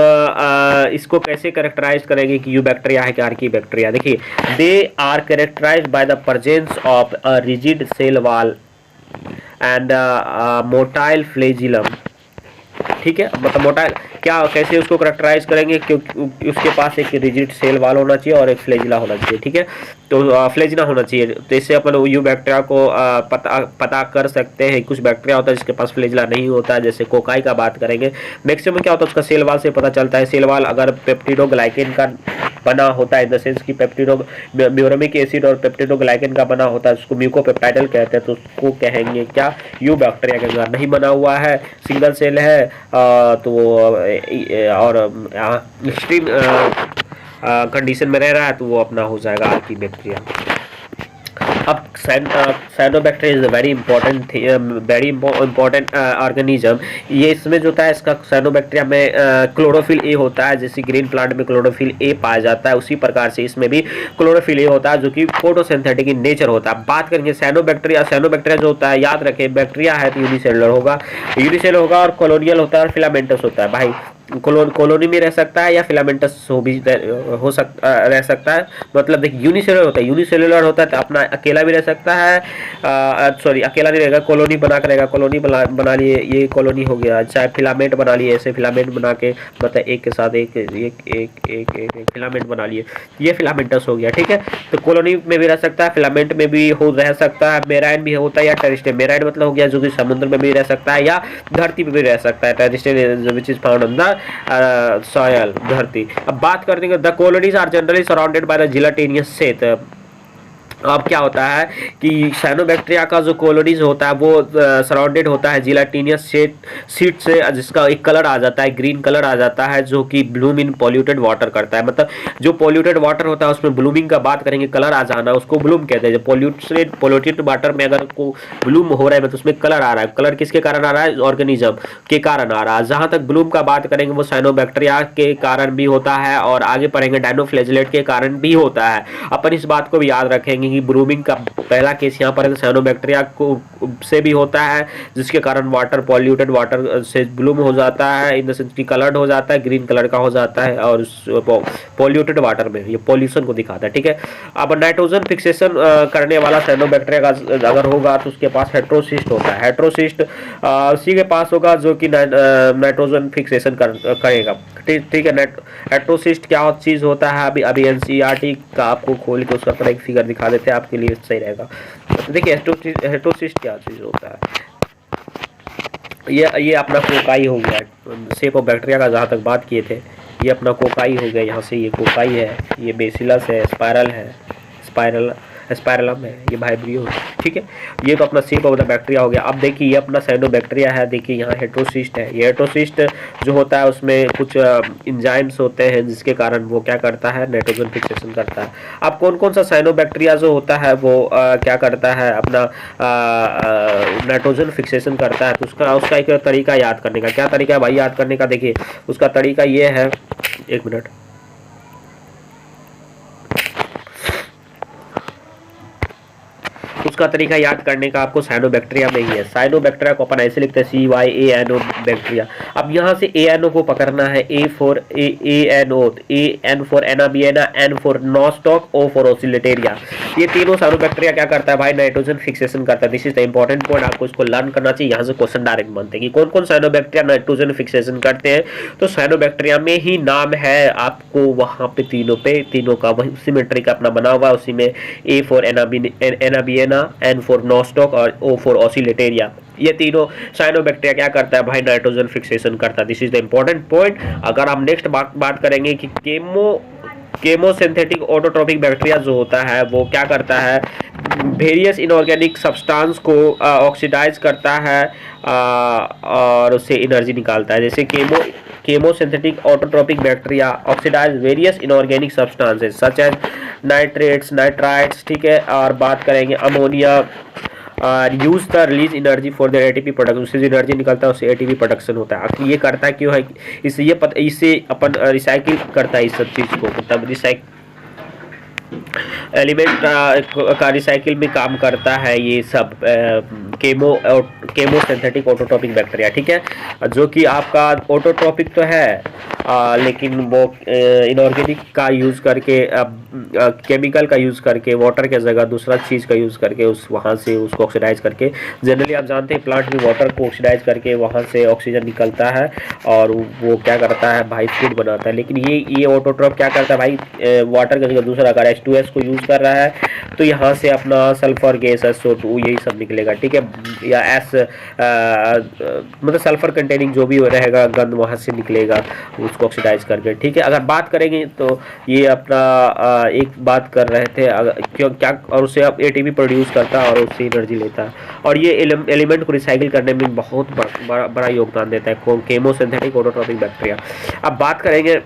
इसको कैसे कैरेक्टराइज करेंगे कि यू बैक्टीरिया है कि आर्की बैक्टीरिया। देखिए, they are characterise by the presence of a rigid cell wall and motile flagellum. ठीक है, मतलब मोटाइल क्या, कैसे उसको करेक्टराइज करेंगे, क्योंकि उसके पास एक रिजिड सेल वाल होना चाहिए और एक फ्लेजिला होना चाहिए। ठीक है, तो फ्लेजिला होना चाहिए, तो इससे अपन यू बैक्टीरिया को पता कर सकते हैं। कुछ बैक्टीरिया होता है जिसके पास फ्लेजिला नहीं होता है, जैसे कोकाई का बात करेंगे। मैक्सिमम क्या होता है, उसका सेल वाल से पता चलता है। सेल वाल अगर पेप्टिडोग्लाइकेन का बना होता है, इन द सेंस कि म्यूरेमिक एसिड और पेप्टिडोग्लाइकेन का बना होता है, उसको म्यूकोपेप्टाइडल कहते हैं, तो उसको कहेंगे क्या, यू बैक्टीरिया के अंदर नहीं बना हुआ है, सिंगल सेल है, तो और एक्सट्रीम कंडीशन में रह रहा है, तो वो अपना हो जाएगा आर्की बैक्टीरिया। अब cyanobacteria is very important organism. ये इसमें जो होता है, इसका साइनोबैक्टीरिया में क्लोरोफिल ए होता है। जैसे ग्रीन प्लांट में क्लोरोफिल ए पाया जाता है, उसी प्रकार से इसमें भी क्लोरोफिल ए होता है, जो कि फोटोसिंथेटिक इन नेचर होता है। बात करेंगे साइनोबैक्टीरिया जो होता है, याद रखें, बैक्टीरिया है तो यूनिसेलुलर होगा और कॉलोनियल होता है और फिलामेंटस होता है। भाई कॉलोनी में रह सकता है या फिलामेंटस रह सकता है। मतलब देखिए, यूनिसेलुलर होता है तो अपना अकेला भी रह सकता है, सॉरी अकेला नहीं रहेगा, कॉलोनी बना कर रहेगा। कॉलोनी बना लिए, ये कॉलोनी हो गया। चाहे फिलामेंट बना लिए, ऐसे फिलामेंट बना के, मतलब एक के साथ एक फिलामेंट बना लिए, ये फिलामेंटस हो गया। ठीक है, तो कॉलोनी में भी रह सकता है, फिलामेंट में भी रह सकता है, मेराइन भी होता है या टेरेस्ट्रियल। मेराइन मतलब हो गया जो कि समुद्र में भी रह सकता है या धरती पे भी रह सकता है। Terrestrial which is found on the soil, धरती। अब बात करते हैं, the colonies are generally surrounded by the gelatinous set. अब क्या होता है कि साइनोबैक्टीरिया का जो कॉलोनीज होता है वो सराउंडेड होता है जिलेटिनियस सीट से, जिसका एक कलर आ जाता है, ग्रीन कलर आ जाता है, जो कि ब्लूम इन पॉल्यूटेड वाटर करता है। मतलब जो पॉल्यूटेड वाटर होता है उसमें ब्लूमिंग का बात करेंगे, कलर आ जाना, उसको ब्लूम कहते हैं। जो पॉल्यूटेड वाटर में अगर को ब्लूम हो रहा है, तो उसमें कलर आ रहा है। कलर किसके कारण आ रहा है, ऑर्गेनिज्म के कारण आ रहा है। जहां तक ब्लूम का बात करेंगे, वो साइनोबैक्टीरिया के कारण भी होता है, और आगे पढ़ेंगे डायनोफ्लैजेलेट के कारण भी होता है। अपन इस बात को भी याद रखेंगे कि ब्लूमिंग का पहला केस यहाँ पर साइनोबैक्टीरिया को से भी होता है, जिसके कारण वाटर पॉल्यूटेड वाटर से ब्लूम हो जाता है, इन द सेंस की कलर्ड हो जाता है, ग्रीन कलर का हो जाता है, और पॉल्यूटेड वाटर में ये पॉल्यूशन को दिखाता है। ठीक है, अब नाइट्रोजन फिक्सेशन करने वाला साइनोबैक्टीरिया का अगर होगा तो उसके पास हेट्रोसिस्ट होता है। हेट्रोसिस्ट उसी के पास होगा जो कि नाइट्रोजन फिक्सेशन करेगा। ठीक है, हेट्रोसिस्ट क्या चीज होता है, अभी एनसीईआरटी का आपको खोल के उसका एक फिगर दिखा देते हैं, आपके लिए सही रहेगा। देखिए, हेट्रोसिस्ट क्या चीज होता है, ये अपना कोकाई हो गया। शेप ऑफ बैक्टीरिया का जहाँ तक बात किए थे, ये अपना कोकाई हो गया। यहाँ से ये कोकाई है, ये बेसिलस है, स्पाइरलम है, ये वाइब्रियो है। ठीक है, ये तो अपना शेप ऑफ द बैक्टीरिया हो गया। अब देखिए, ये अपना साइनोबैक्टीरिया है। देखिए यहाँ हेट्रोसिस्ट है। ये हेट्रोसिस्ट जो होता है उसमें कुछ इंजाइम्स होते हैं, जिसके कारण वो क्या करता है, नाइट्रोजन फिक्सेशन करता है। अब कौन कौन सा साइनोबैक्टीरिया जो होता है वो क्या करता है, अपना नाइट्रोजन फिक्सेशन करता है। तो उसका एक तरीका याद करने का, क्या तरीका है भाई याद करने का, देखिए उसका तरीका ये है, एक मिनट, उसका तरीका याद करने का आपको साइनोबैक्टीरिया में ही है। साइनोबैक्टीरिया को अपन ऐसे लिखते हैं CYANO बैक्टीरिया। अब यहाँ से ANO को पकड़ना है, A for ANO, N for Anabaena, N for Nostoc, O for Oscillatoria. ये तीनों साइनोबैक्टीरिया क्या करता है भाई, नाइट्रोजन फिक्सेशन करता है। This is the important point, आपको इसको लर्न करना चाहिए। यहाँ से क्वेश्चन डायरेक्ट बनते हैं कि कौन कौन साइनोबैक्टीरिया नाइट्रोजन फिक्सेशन करते हैं। तो साइनोबैक्टीरिया में ही नाम है आपको, वहाँ पे तीनों का वही सिमेट्री का अपना बना हुआ है। उसी में A for Anabaena, N for Nostoc और O फॉर ओसिलेटेरिया। ये तीनों साइनोबैक्टीरिया क्या करता है भाई, नाइट्रोजन फिक्सेशन करता है। This is the important point. अगर हम नेक्स्ट बात करेंगे कि केमोसिंथेटिक ऑटोट्रोपिक बैक्टीरिया जो होता है वो क्या करता है, वेरियस इनऑर्गेनिक सब्सटेंस को ऑक्सीडाइज करता है और उससे एनर्जी निकालता है। जैसे chemosynthetic autotrophic bacteria oxidise various inorganic substances such as nitrates, nitrites. ठीक है, और बात करेंगे ammonia, use the release energy for the ATP production, उससे जो एनर्जी निकलता है उससे एटीपी प्रोडक्शन होता है। आखिर ये करता क्यों है, इससे अपन रिसाइकिल करता है इस सब चीज़ को, मतलब एलिमेंट का रिसाइकिल में काम करता है ये सब केमो सिंथेटिक ऑटोट्रॉपिक बैक्टीरिया, ठीक है, जो कि आपका ऑटोट्रॉपिक तो है लेकिन वो इनऑर्गेनिक का यूज़ करके केमिकल का यूज़ करके वाटर के जगह दूसरा चीज़ का यूज़ करके वहाँ से उसको ऑक्सीडाइज करके, जनरली आप जानते हैं प्लांट में वाटर को ऑक्सीडाइज करके वहाँ से ऑक्सीजन निकलता है और वो क्या करता है भाई फूड बनाता है। लेकिन ये ऑटोट्रॉप क्या करता है भाई, वाटर का जगह दूसरा अगर H2S को यूज़ कर रहा है तो यहाँ से अपना सल्फर गैस SO2 यही सब निकलेगा, ठीक है, या मतलब सल्फर कंटेनिंग जो भी रहेगा गंद वहाँ से निकलेगा उसको ऑक्सीडाइज करके, ठीक है। अगर बात करेंगे तो ये अपना एक बात कर रहे थे क्यों क्या, और उससे आप ATP प्रोड्यूस करता है और उससे एनर्जी लेता है और ये एलिमेंट को रिसाइकिल करने में बहुत बड़ा योगदान देता है केमो सिंथेटिक ऑटोट्रॉपिक बैक्टीरिया। अब बात करेंगे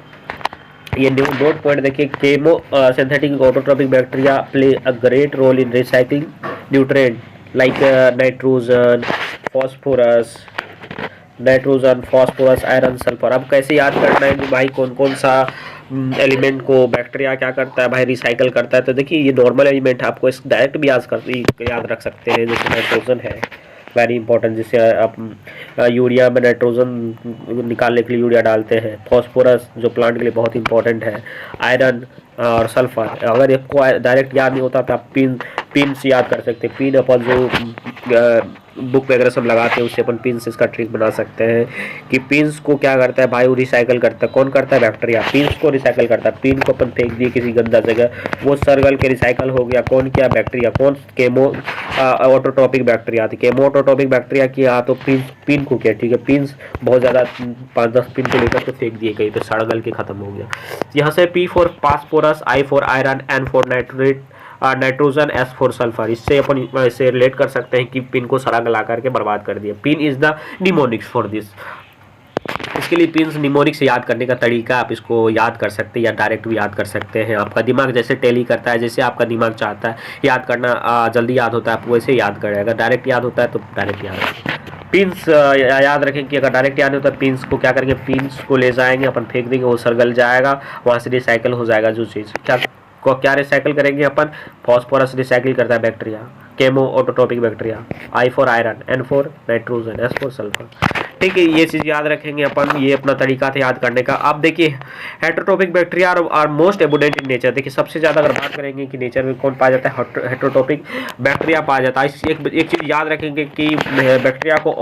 ये नोट पॉइंट देखिए, chemosynthetic autotrophic bacteria play a great role in recycling nutrient like nitrogen phosphorus iron sulphur. अब कैसे याद करना है कि भाई कौन कौन सा एलिमेंट को बैक्टीरिया क्या करता है भाई रिसाइकल करता है, तो देखिए ये नॉर्मल एलिमेंट आपको इस डायरेक्ट भी याद रख सकते हैं, जैसे नाइट्रोजन है वेरी इंपॉर्टेंट, जिससे आप यूरिया में नाइट्रोजन निकालने के लिए यूरिया डालते हैं, फॉस्फोरस जो प्लांट के लिए बहुत इंपॉर्टेंट है, आयरन और सल्फर। अगर आपको डायरेक्ट याद नहीं होता तो आप पिन से याद कर सकते हैं, पिन अपन जो बुक वगैरह सब लगाते हैं उससे अपन पिन से इसका ट्रिक बना सकते हैं कि पिन्स को क्या करता है भाई वो रिसाइकल करता है, कौन करता है बैक्टीरिया, पिन्स को रिसाइकल करता है। पिन को अपन फेंक दिए किसी गंदा जगह, वो सरगल के रिसाइकल हो गया, कौन किया बैक्टीरिया, कौन केमो ऑटोट्रॉपिक बैक्टीरिया थी, केमो ऑटोट्रॉपिक बैक्टीरिया किया तो पिन को किया, ठीक है, पिन्स बहुत ज़्यादा 5-10 पिन को लेकर तो फेंक दिए कहीं पे, सड़गल के खत्म हो गया। यहाँ से P for phosphorus, I for iron, N for nitrogen, S for sulphur, इससे अपन इसे रिलेट कर सकते हैं कि पिन को सड़ा गला करके बर्बाद कर दिया। Pin is the mnemonics for this, इसके लिए पिन्स निमोनिक से याद करने का तरीका आप इसको याद कर सकते हैं या डायरेक्ट भी याद कर सकते हैं। आपका दिमाग जैसे टैली करता है, जैसे आपका दिमाग चाहता है याद करना जल्दी याद होता है आप वैसे याद करेगा, डायरेक्ट याद होता है तो डायरेक्ट याद होता है। पिन्स याद रखें कि अगर डायरेक्ट याद होता है पिन्स को क्या करेंगे, पिन्स को ले जाएंगे अपन फेंक देंगे, वो सरगल जाएगा, वहाँ से रिसाइकल हो जाएगा जो चीज़ क्या रिसाइकल करेंगे अपन, फॉस्फोरस रिसाइकिल करता है bacteria, chemo autotrophic bacteria, I for iron, N for nitrogen, S for sulphur, ठीक है, ये चीज़ याद रखेंगे अपन, ये अपना तरीका था याद करने का। अब देखिए heterotrophic bacteria are most abundant in nature, देखिए सबसे ज़्यादा अगर बात करेंगे कि नेचर में कौन पाया जाता है, हेटरोटॉपिक बैक्टीरिया पाया जाता है। एक चीज़ याद रखेंगे कि बैक्टीरिया को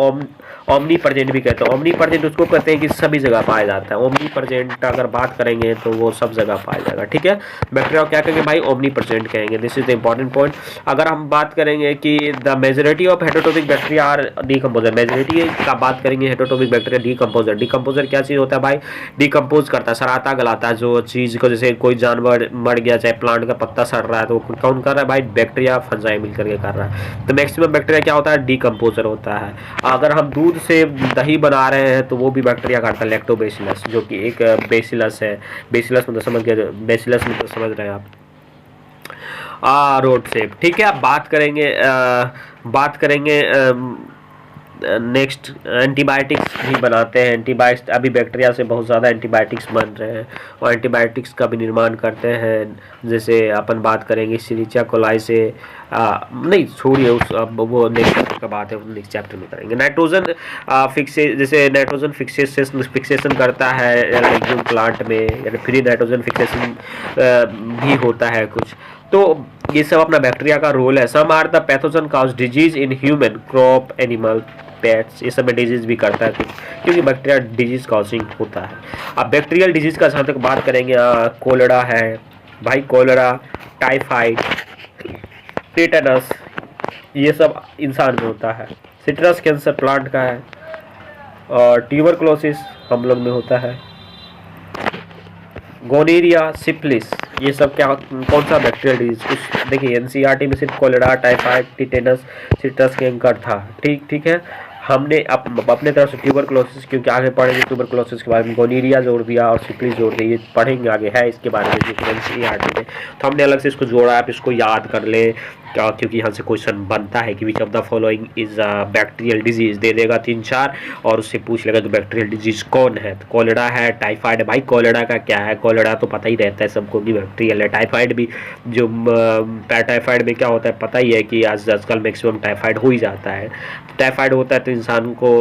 ओमनी प्रजेंट भी कहते हैं, ओमनी प्रजेंट उसको कहते हैं कि सभी जगह पाया जाता है, ओमनी प्रजेंट अगर बात करेंगे तो वो सब जगह पाया जाएगा, ठीक है। बैक्टीरिया को क्या कहेंगे भाई, ओमनी प्रजेंट कहेंगे, this is the important point. अगर हम बात करेंगे कि the majority of heterotrophic bacteria are decomposer, majority का बात करेंगे हेटरोटॉपिक बैक्टीरिया डीकम्पोजर। डीकम्पोजर क्या चीज़ होता है भाई, डीकम्पोज करता है, सराता गलाता है जो चीज़ को, जैसे कोई जानवर मर गया चाहे प्लांट का पत्ता सड़ रहा है तो कौन कर रहा है भाई, बैक्टीरिया फंजाई मिल करके कर रहा है। तो मैक्सिमम बैक्टीरिया क्या होता है, डीकम्पोजर होता है। अगर हम दूध से दही बना रहे हैं तो वो भी बैक्टीरिया करता है, लैक्टोबैसिलस, जो कि एक बेसिलस है, बेसिलस मतलब समझ गए, बेसिलस मतलब समझ रहे हैं आप, रोड सेप, ठीक है। अब बात करेंगे नेक्स्ट एंटीबायोटिक्स भी बनाते हैं, एंटीबायोटिक्स अभी बैक्टीरिया से बहुत ज़्यादा एंटीबायोटिक्स बन रहे हैं और एंटीबायोटिक्स का भी निर्माण करते हैं। जैसे अपन बात करेंगे सिरिचा कोलाई से, नहीं छोड़िए उस, अब वो नेक्स्ट चैप्टर का बात है, नेक्स्ट चैप्टर में करेंगे। नाइट्रोजन जैसे नाइट्रोजन फिक्सेशन करता है लेग्यूम प्लांट में, यानी फ्री नाइट्रोजन फिक्सेशन भी होता है कुछ, तो ये सब अपना बैक्टीरिया का रोल है। Some are the pathogen cause disease in human, crop, animal, pets, ये सब में डिजीज भी करता है क्योंकि बैक्टीरिया डिजीज कॉजिंग होता है। अब बैक्टीरियल डिजीज का जहाँ तक बात करेंगे, कोलेरा है भाई, कोलेरा, टाइफाइड, टेटनस, ये सब इंसान में होता है। सिट्रस कैंसर प्लांट का है और ट्यूबरकुलोसिस हम लोग में होता है। गोनेरिया, सिफिलिस, ये सब क्या कौन सा बैक्टीरियल डिजीज, कुछ देखिए एनसीईआरटी में सिर्फ cholera, typhoid, tetanus, citrus canker था, ठीक है। हमने अपने तरफ से ट्यूबरक्लोसिस, क्योंकि आगे पढ़ेंगे ट्यूबरक्लोसिस के बारे में, गोनीरिया जोड़ दिया और सिफिलिस जोड़ दिया, ये पढ़ेंगे आगे है इसके बारे में एनसीईआरटी में, तो हमने अलग से इसको जोड़ा। आप इसको याद कर ले क्योंकि यहाँ से क्वेश्चन बनता है कि which of the following is bacterial disease, दे देगा 3-4 और उससे पूछ लेगा कि बैक्टीरियल डिजीज कौन है। तो कॉलेरा है, टाइफाइड है। भाई कॉलेरा का क्या है, कॉलेरा तो पता ही रहता है सबको कि बैक्टीरियल है। टाइफाइड भी, जो टाइफाइड में क्या होता है पता ही है कि आजकल मैक्सिमम टाइफाइड हो ही जाता है। टाइफाइड होता है तो इंसान को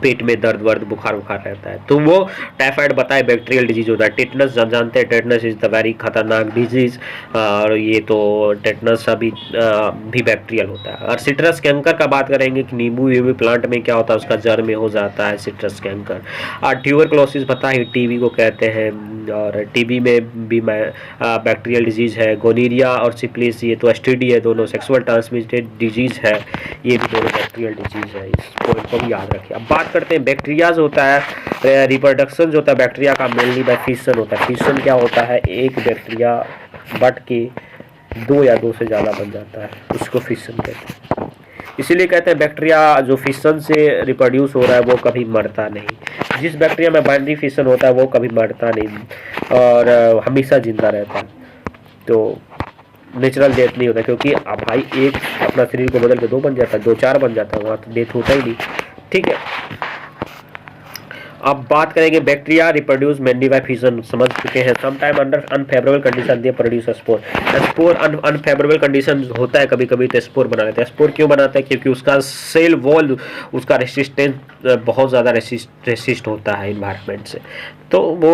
पेट में दर्द वर्द बुखार रहता है, तो वो टाइफाइड बताए बैक्टीरियल डिजीज होता है। टेटनस जानते हैं, टेटनस इज द वेरी खतरनाक डिजीज, और ये तो टेटनस भी बैक्टीरियल होता है। और सिट्रस कैंकर का बात करेंगे कि नींबू प्लांट में क्या होता है, उसका जड़ में हो जाता है सिट्रस कैंकर। और ट्यूबरक्लोसिस पता है टीबी को कहते हैं, और टीबी में भी बैक्टीरियल डिजीज है। गोनीरिया और सिफिलिस ये तो एसटीडी है, दोनों सेक्सुअल ट्रांसमिटेड डिजीज है, ये भी दोनों बैक्टीरियल डिजीज है। इस पॉइंट को भी याद रखिए। अब बात करते हैं बैक्टीरियाज होता है, रिप्रोडक्शन जो होता है बैक्टीरिया का मेनली बाय फिशन होता है। फिशन क्या होता है, एक बैक्टीरिया बट के 2 या 2 से ज़्यादा बन जाता है, उसको फिशन कहते हैं। इसीलिए कहते हैं बैक्टीरिया जो फिशन से रिप्रोड्यूस हो रहा है वो कभी मरता नहीं। जिस बैक्टीरिया में बाइनरी फिशन होता है वो कभी मरता नहीं और हमेशा जिंदा रहता है। तो नेचुरल डेथ नहीं होता, क्योंकि अब भाई एक अपना शरीर को बदल के 2 बन जाता है, 2-4 बन जाता है, वहाँ तो डेथ होता ही नहीं। ठीक है, अब बात करेंगे bacteria reproduce mainly by fission, समझ चुके हैं। Some time under unfavourable condition they produce spore. Spore unfavourable condition होता है कभी कभी, तो स्पोर बना लेते हैं। स्पोर क्यों बनाता है, क्योंकि उसका सेल वॉल, उसका रेसिस्टेंस बहुत ज़्यादा रेसिस्ट होता है इन्वायरमेंट से, तो वो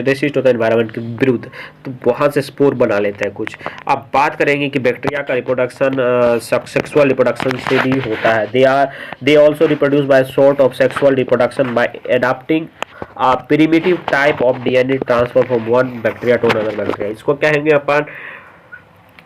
रेसिस्ट होता है इन्वायरमेंट के विरुद्ध, तो वहाँ से स्पोर बना लेते हैं कुछ। अब बात करेंगे कि बैक्टीरिया का रिप्रोडक्शन सेक्सुअल रिप्रोडक्शन से भी होता है। They also reproduce by sort of sexual reproduction by adapting primitive type of DNA transfer from one bacteria to another bacteria. इसको कहेंगे अपन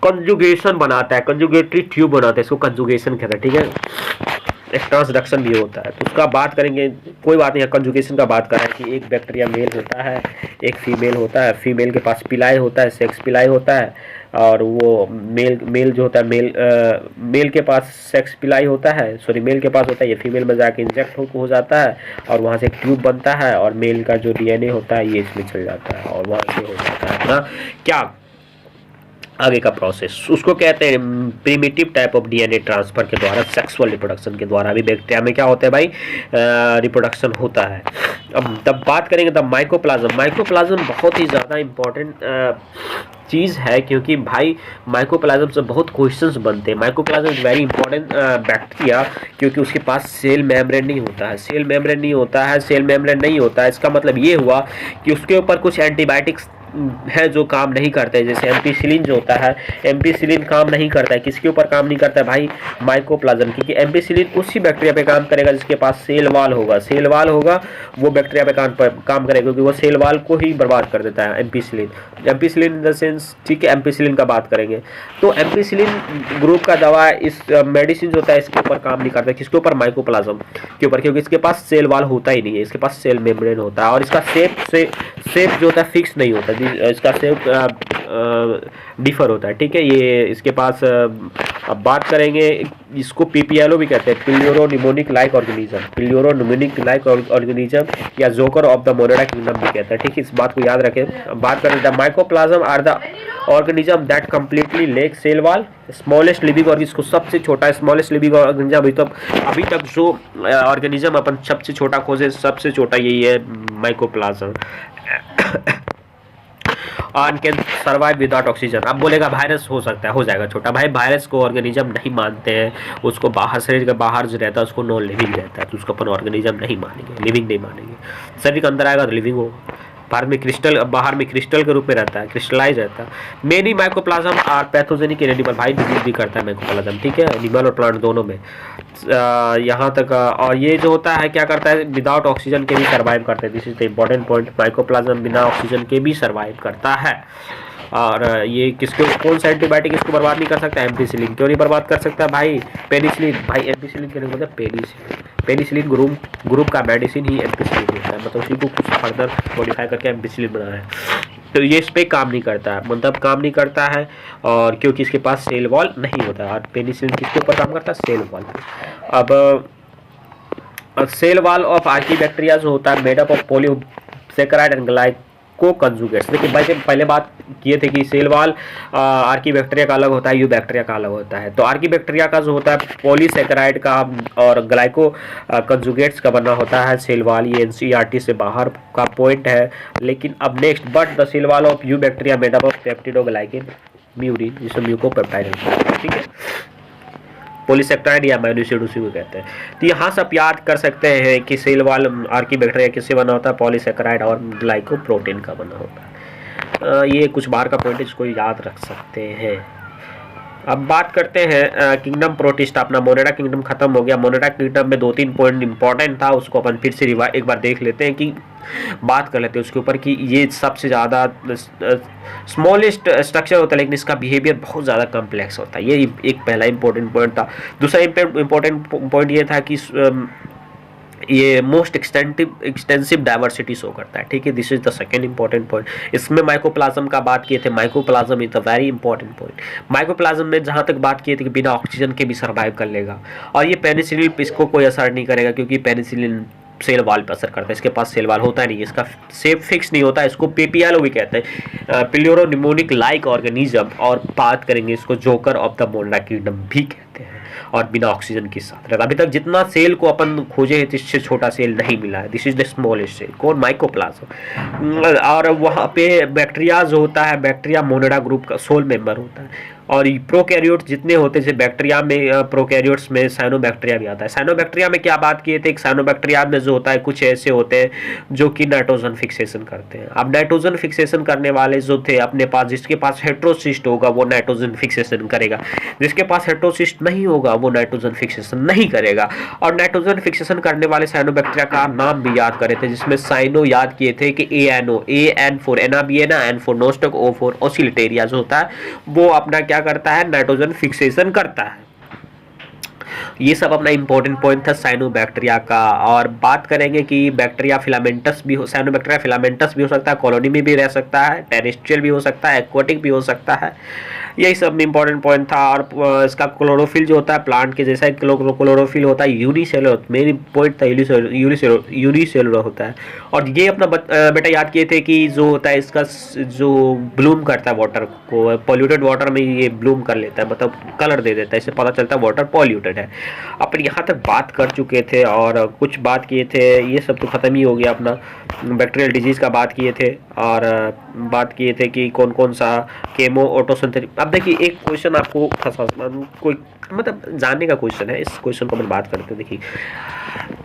कंजुगेशन बनाता है, कंजुगेटरी ट्यूब बनाता है, इसको कंजुगेशन कहते हैं। ठीक है, एक ट्रांसडक्शन भी होता है, तो उसका बात करेंगे। कोई बात नहीं, कंजुगेशन का बात कर रहा है कि एक बैक्टीरिया मेल होता है, एक फीमेल होता है। फीमेल के पास पिलाई होता है, सेक्स पिलाई होता है, और वो मेल जो होता है मेल के पास सेक्स पिलाई होता है, सॉरी मेल के पास होता है, ये फीमेल में जाके इंजेक्ट हो जाता है और वहाँ से एक ट्यूब बनता है, और मेल का जो डीएनए होता है ये इसमें चल जाता है और वहाँ से हो जाता है ना क्या आगे का प्रोसेस, उसको कहते हैं primitive type of DNA transfer के द्वारा, सेक्सुअल रिप्रोडक्शन के द्वारा भी बैक्टीरिया में क्या होता है भाई, रिप्रोडक्शन होता है। अब तब बात करेंगे तब माइकोप्लाज्म। माइकोप्लाज्म बहुत ही ज़्यादा इम्पोर्टेंट चीज़ है, क्योंकि भाई माइकोप्लाज्म से बहुत क्वेश्चंस बनते हैं। Mycoplasma is very important bacteria, क्योंकि उसके पास सेल मेम्ब्रेन नहीं होता है। सेल मेम्ब्रेन नहीं होता है, सेल मेम्ब्रेन नहीं होता है, इसका मतलब ये हुआ कि उसके ऊपर कुछ एंटीबायोटिक्स है जो काम नहीं करते हैं। जैसे एम्पिसिलिन जो होता है, एम्पिसिलिन काम नहीं करता है। किसके ऊपर काम नहीं करता है भाई, माइकोप्लाज्म, क्योंकि एम्पिसिलिन उसी बैक्टीरिया पे काम करेगा जिसके पास सेल वाल होगा। सेल वाल होगा वो बैक्टीरिया पे काम करेगा, क्योंकि वो सेल वाल को ही बर्बाद कर देता है ampicillin. Ampicillin in the sense, ठीक है, एम्पिसिलिन का बात करेंगे तो एम्पिसिलिन ग्रुप का दवा इस मेडिसिन जो होता है इसके ऊपर काम नहीं करता है। किसके ऊपर, माइकोप्लाज्म के ऊपर, क्योंकि इसके पास सेल वाल होता ही नहीं है, इसके पास सेल मेम्ब्रेन होता है और इसका शेप जो होता है फिक्स नहीं होता, इसका शेप डिफर होता है। ठीक है, ये इसके पास अब बात करेंगे, इसको पीपीएलओ भी कहते हैं, प्यूरोनिमोनिक लाइक ऑर्गेनिज्म, प्यूरोनिमोनिक लाइक ऑर्गेनिज्म या जोकर ऑफ द मोनेडा किंगडम भी कहता है। ठीक है, इस बात को याद रखें। बात करें the mycoplasma are the organism that completely lack cell wall, smallest living organism, इसको सबसे छोटा स्मॉलेस्ट लिविंग ऑर्गेनिज्म अभी तक जो ऑर्गेनिज्म अपन सबसे छोटा खोजे, सबसे छोटा यही है माइकोप्लाज्म। और कैन सर्वाइव विदाउट ऑक्सीजन। अब बोलेगा वायरस हो सकता है, हो जाएगा छोटा भाई, वायरस को ऑर्गेनिज्म नहीं मानते हैं, उसको बाहर, शरीर के बाहर जो रहता है उसको नॉन लिविंग रहता है, तो उसको अपन ऑर्गेनिज्म नहीं मानेंगे, लिविंग नहीं मानेंगे। शरीर के अंदर आएगा तो लिविंग होगा, बाहर में क्रिस्टल के रूप में रहता है, क्रिस्टलाइज रहता है। Many mycoplasma are pathogenic in animal, भाई डिजीज भी करता है माइकोप्लाज्म, ठीक है, एनिमल और प्लांट दोनों में। यहाँ तक और ये जो होता है क्या करता है, विदाउट ऑक्सीजन के भी सर्वाइव करता है। This is the important point, mycoplasma बिना ऑक्सीजन के भी सर्वाइव करता है। और ये किसको, कौन सा एंटीबायोटिक इसको बर्बाद नहीं कर सकता, एम्पिसिलिन। क्यों नहीं बर्बाद कर सकता भाई, पेनिसिलिन, भाई एम्पिसिलिन कहने का मतलब पेनिसिलिन ग्रुप का मेडिसिन ही एम्पिसिलिन होता है, मतलब उसी को कुछ फर्दर मॉडिफाई करके एम्पिसिलिन बनाया है। तो ये इस पर काम नहीं करता है, मतलब काम नहीं करता है, और क्योंकि इसके पास सेल वॉल नहीं होता है। और पेनिसिलिन किसके ऊपर काम करता है? Cell wall. अब सेल वॉल ऑफ आर्कीबैक्टीरिया जो होता है made up of polysaccharide and glycoconjugates. देखिए भाई पहले बात किए थे कि सेल वॉल आर्कीबैक्टीरिया का अलग होता है, यूबैक्टीरिया का अलग होता है। तो आर्कीबैक्टीरिया का जो होता है पॉलीसेकेराइड का और ग्लाइको कंजुगेट्स का बना होता है सेल वॉल। ये एनसीईआरटी से बाहर का पॉइंट है। लेकिन अब next, but the cell wall of eubacteria made up of peptidoglycan murein, जिसे म्यूकोपेप्टाइड होता है, ठीक है, पॉलीसेक्टाइड या मायोनिसिड उसी को कहते हैं। तो यहाँ से आप याद कर सकते हैं कि सेल वॉल आर्कीबैक्टीरिया किससे बना होता है? पॉलीसेक्राइड और ग्लाइकोप्रोटीन का बना होता है। ये कुछ बार का पॉइंट है, इसको याद रख सकते हैं। अब बात करते हैं किंगडम प्रोटिस्टा। अपना मोनेडा किंगडम खत्म हो गया। मोनेडा किंगडम में 2-3 पॉइंट इंपॉर्टेंट था, उसको अपन फिर से एक बार देख लेते हैं, कि बात कर लेते हैं उसके ऊपर, कि ये सबसे ज़्यादा स्मॉलेस्ट स्ट्रक्चर होता है लेकिन इसका बिहेवियर बहुत ज़्यादा कॉम्प्लेक्स होता है। ये एक पहला इंपॉर्टेंट पॉइंट था। दूसरा इंपॉर्टेंट पॉइंट ये था कि ये मोस्ट एक्सटेंसिव डाइवर्सिटी शो करता है, ठीक है। This is the second important point. इसमें माइकोप्लाज्म का बात किए थे। Mycoplasma is the very important point. Mycoplasma में जहाँ तक बात किए थे कि बिना ऑक्सीजन के भी सर्वाइव कर लेगा, और ये पेनिसिलिन इसको कोई असर नहीं करेगा, क्योंकि पेनिसिलिन सेल वाल पर असर करता है। इसके पास सेल वाल होता नहीं है, इसका शेप फिक्स नहीं होता है। इसको पेपियालो भी कहते हैं, प्लेरोनिमोनिक लाइक ऑर्गेनिज्म। और बात करेंगे इसको जोकर ऑफ द मोनेडा किंगडम भी कहते हैं, और बिना ऑक्सीजन के साथ रहता है। अभी तक जितना सेल को अपन खोजे हैं इससे छोटा सेल नहीं मिला है। This is the smallest cell, कौन? माइकोप्लाज्म। और वहाँ पे बैक्टीरिया जो होता है, बैक्टीरिया मोनेडा ग्रुप का सोल मेंबर होता है। और प्रोकैरियोट्स जितने होते हैं, बैक्टीरिया में प्रोकैरियोट्स में साइनोबैक्टीरिया भी आता है। साइनोबैक्टीरिया में क्या बात किए थे? एक साइनोबैक्टीरिया में जो होता है कुछ ऐसे होते हैं जो कि नाइट्रोजन फिक्सेशन करते हैं। अब नाइट्रोजन फिक्सेशन करने वाले जो थे अपने पास, जिसके पास हेट्रोसिस्ट होगा वो नाइट्रोजन फिक्सेशन करेगा, जिसके पास हेट्रोसिस्ट नहीं होगा वो नाइट्रोजन फिक्सेशन नहीं करेगा। और नाइट्रोजन फिक्सेशन करने वाले साइनोबैक्टीरिया का नाम भी याद करे थे, जिसमें साइनो याद किए थे कि ANO, AN for Anabaena, N for Nostoc, O for Oscillatoria जो होता है वो अपना क्या करता है? नाइट्रोजन फिक्सेशन करता है। ये सब अपना इंपॉर्टेंट पॉइंट था साइनोबैक्टीरिया का। और बात करेंगे कि बैक्टीरिया फिलामेंटस भी हो, साइनोबैक्टीरिया फिलामेंटस भी हो सकता है, कॉलोनी में भी रह सकता है, टेरेस्ट्रियल भी हो सकता है, एक्वाटिक भी हो सकता है। यही सब इंपॉर्टेंट पॉइंट था। और इसका क्लोरोफिल जो होता है प्लांट के जैसा क्लोरोफिल होता है, यूनिसेलुलर, मेन पॉइंट था यूनिसेलुलर होता है। और ये अपना बेटा याद किए थे कि जो होता है इसका जो ब्लूम करता है वाटर को, पॉल्यूटेड वाटर में ये ब्लूम कर लेता है, मतलब कलर दे देता है, इससे पता चलता है वाटर पॉल्यूटेड है। अपन यहाँ तक बात कर चुके थे और कुछ बात किए थे, ये सब तो खत्म ही हो गया। अपना बैक्टीरियल डिजीज का बात किए थे, और बात किए थे कि कौन कौन सा केमो ऑटोसिंथेसिस। अब देखिए एक क्वेश्चन आपको कोई मतलब जानने का क्वेश्चन है, इस क्वेश्चन को अपन बात करते हैं। देखिए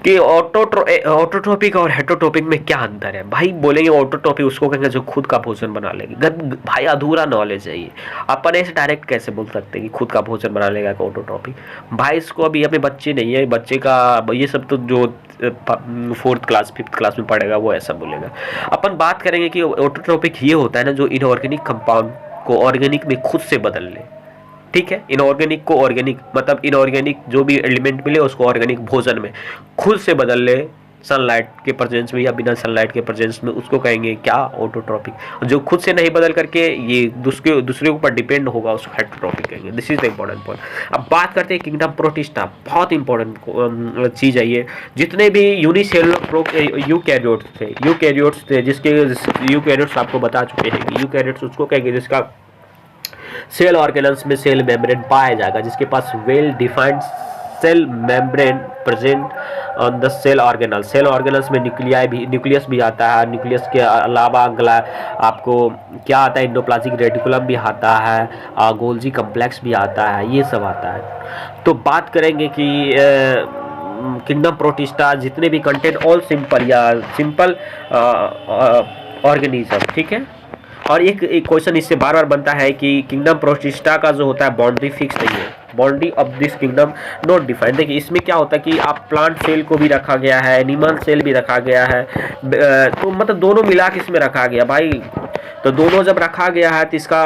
कि ऑटोट्रोपिक और हेटरोट्रोपिक में क्या अंतर है। भाई बोलेंगे ऑटोट्रोपिक उसको कहेंगे जो खुद का भोजन बना लेगी। भाई अधूरा नॉलेज है ये, अपन ऐसे डायरेक्ट कैसे बोल सकते हैं कि खुद का भोजन बना लेगा ऑटोट्रोपिक। भाई इसको अभी अपने बच्चे नहीं है, बच्चे का ये सब तो जो 4th क्लास 5th क्लास में पढ़ेगा वो ऐसा बोलेगा। अपन बात करेंगे कि ऑटोट्रोपिक ये होता है ना जो इनऑर्गेनिक कंपाउंड को ऑर्गेनिक में खुद से बदल ले, ठीक है। इनऑर्गेनिक को ऑर्गेनिक, मतलब इनऑर्गेनिक जो भी एलिमेंट मिले उसको ऑर्गेनिक भोजन में खुद से बदल ले, सनलाइट के प्रेजेंस में या बिना सनलाइट के प्रेजेंस में, उसको कहेंगे क्या? ऑटोट्रोपिक। जो खुद से नहीं बदल करके ये दूसरे के ऊपर डिपेंड होगा उसको हेटरोट्रोपिक कहेंगे। This is the important point. अब बात करते हैं किंगडम प्रोटिस्टा, बहुत इंपॉर्टेंट चीज़ है ये। जितने भी यूनिसेलुलर यूकैरियोट्स थे, जिसके यूकैरियोट्स आपको बता चुके हैं कि यूकैरियोट्स उसको कहेंगे जिसका सेल ऑर्गेनल्स में सेल मेम्ब्रेन पाया जाएगा, जिसके पास well defined cell membrane present on the cell organelle. Cell organelles में न्यूक्लियस भी आता है। न्यूक्लियस के अलावा आपको क्या आता है? एंडोप्लाज्मिक रेटिकुलम भी आता है, गोल्जी कम्प्लेक्स भी आता है, ये सब आता है। तो बात करेंगे कि किंगडम प्रोटिस्टा जितने भी कंटेंट ऑल सिंपल ऑर्गेनिज्म, ठीक है। और एक क्वेश्चन इससे बार बार बनता है कि किंगडम प्रोटिस्टा का जो होता है बाउंड्री फिक्स नहीं है। Boundary of this kingdom not defined. देखिए इसमें क्या होता है कि आप प्लांट सेल को भी रखा गया है, एनिमल सेल भी रखा गया है, तो मतलब दोनों मिला के इसमें रखा गया भाई। तो दोनों जब रखा गया है तो इसका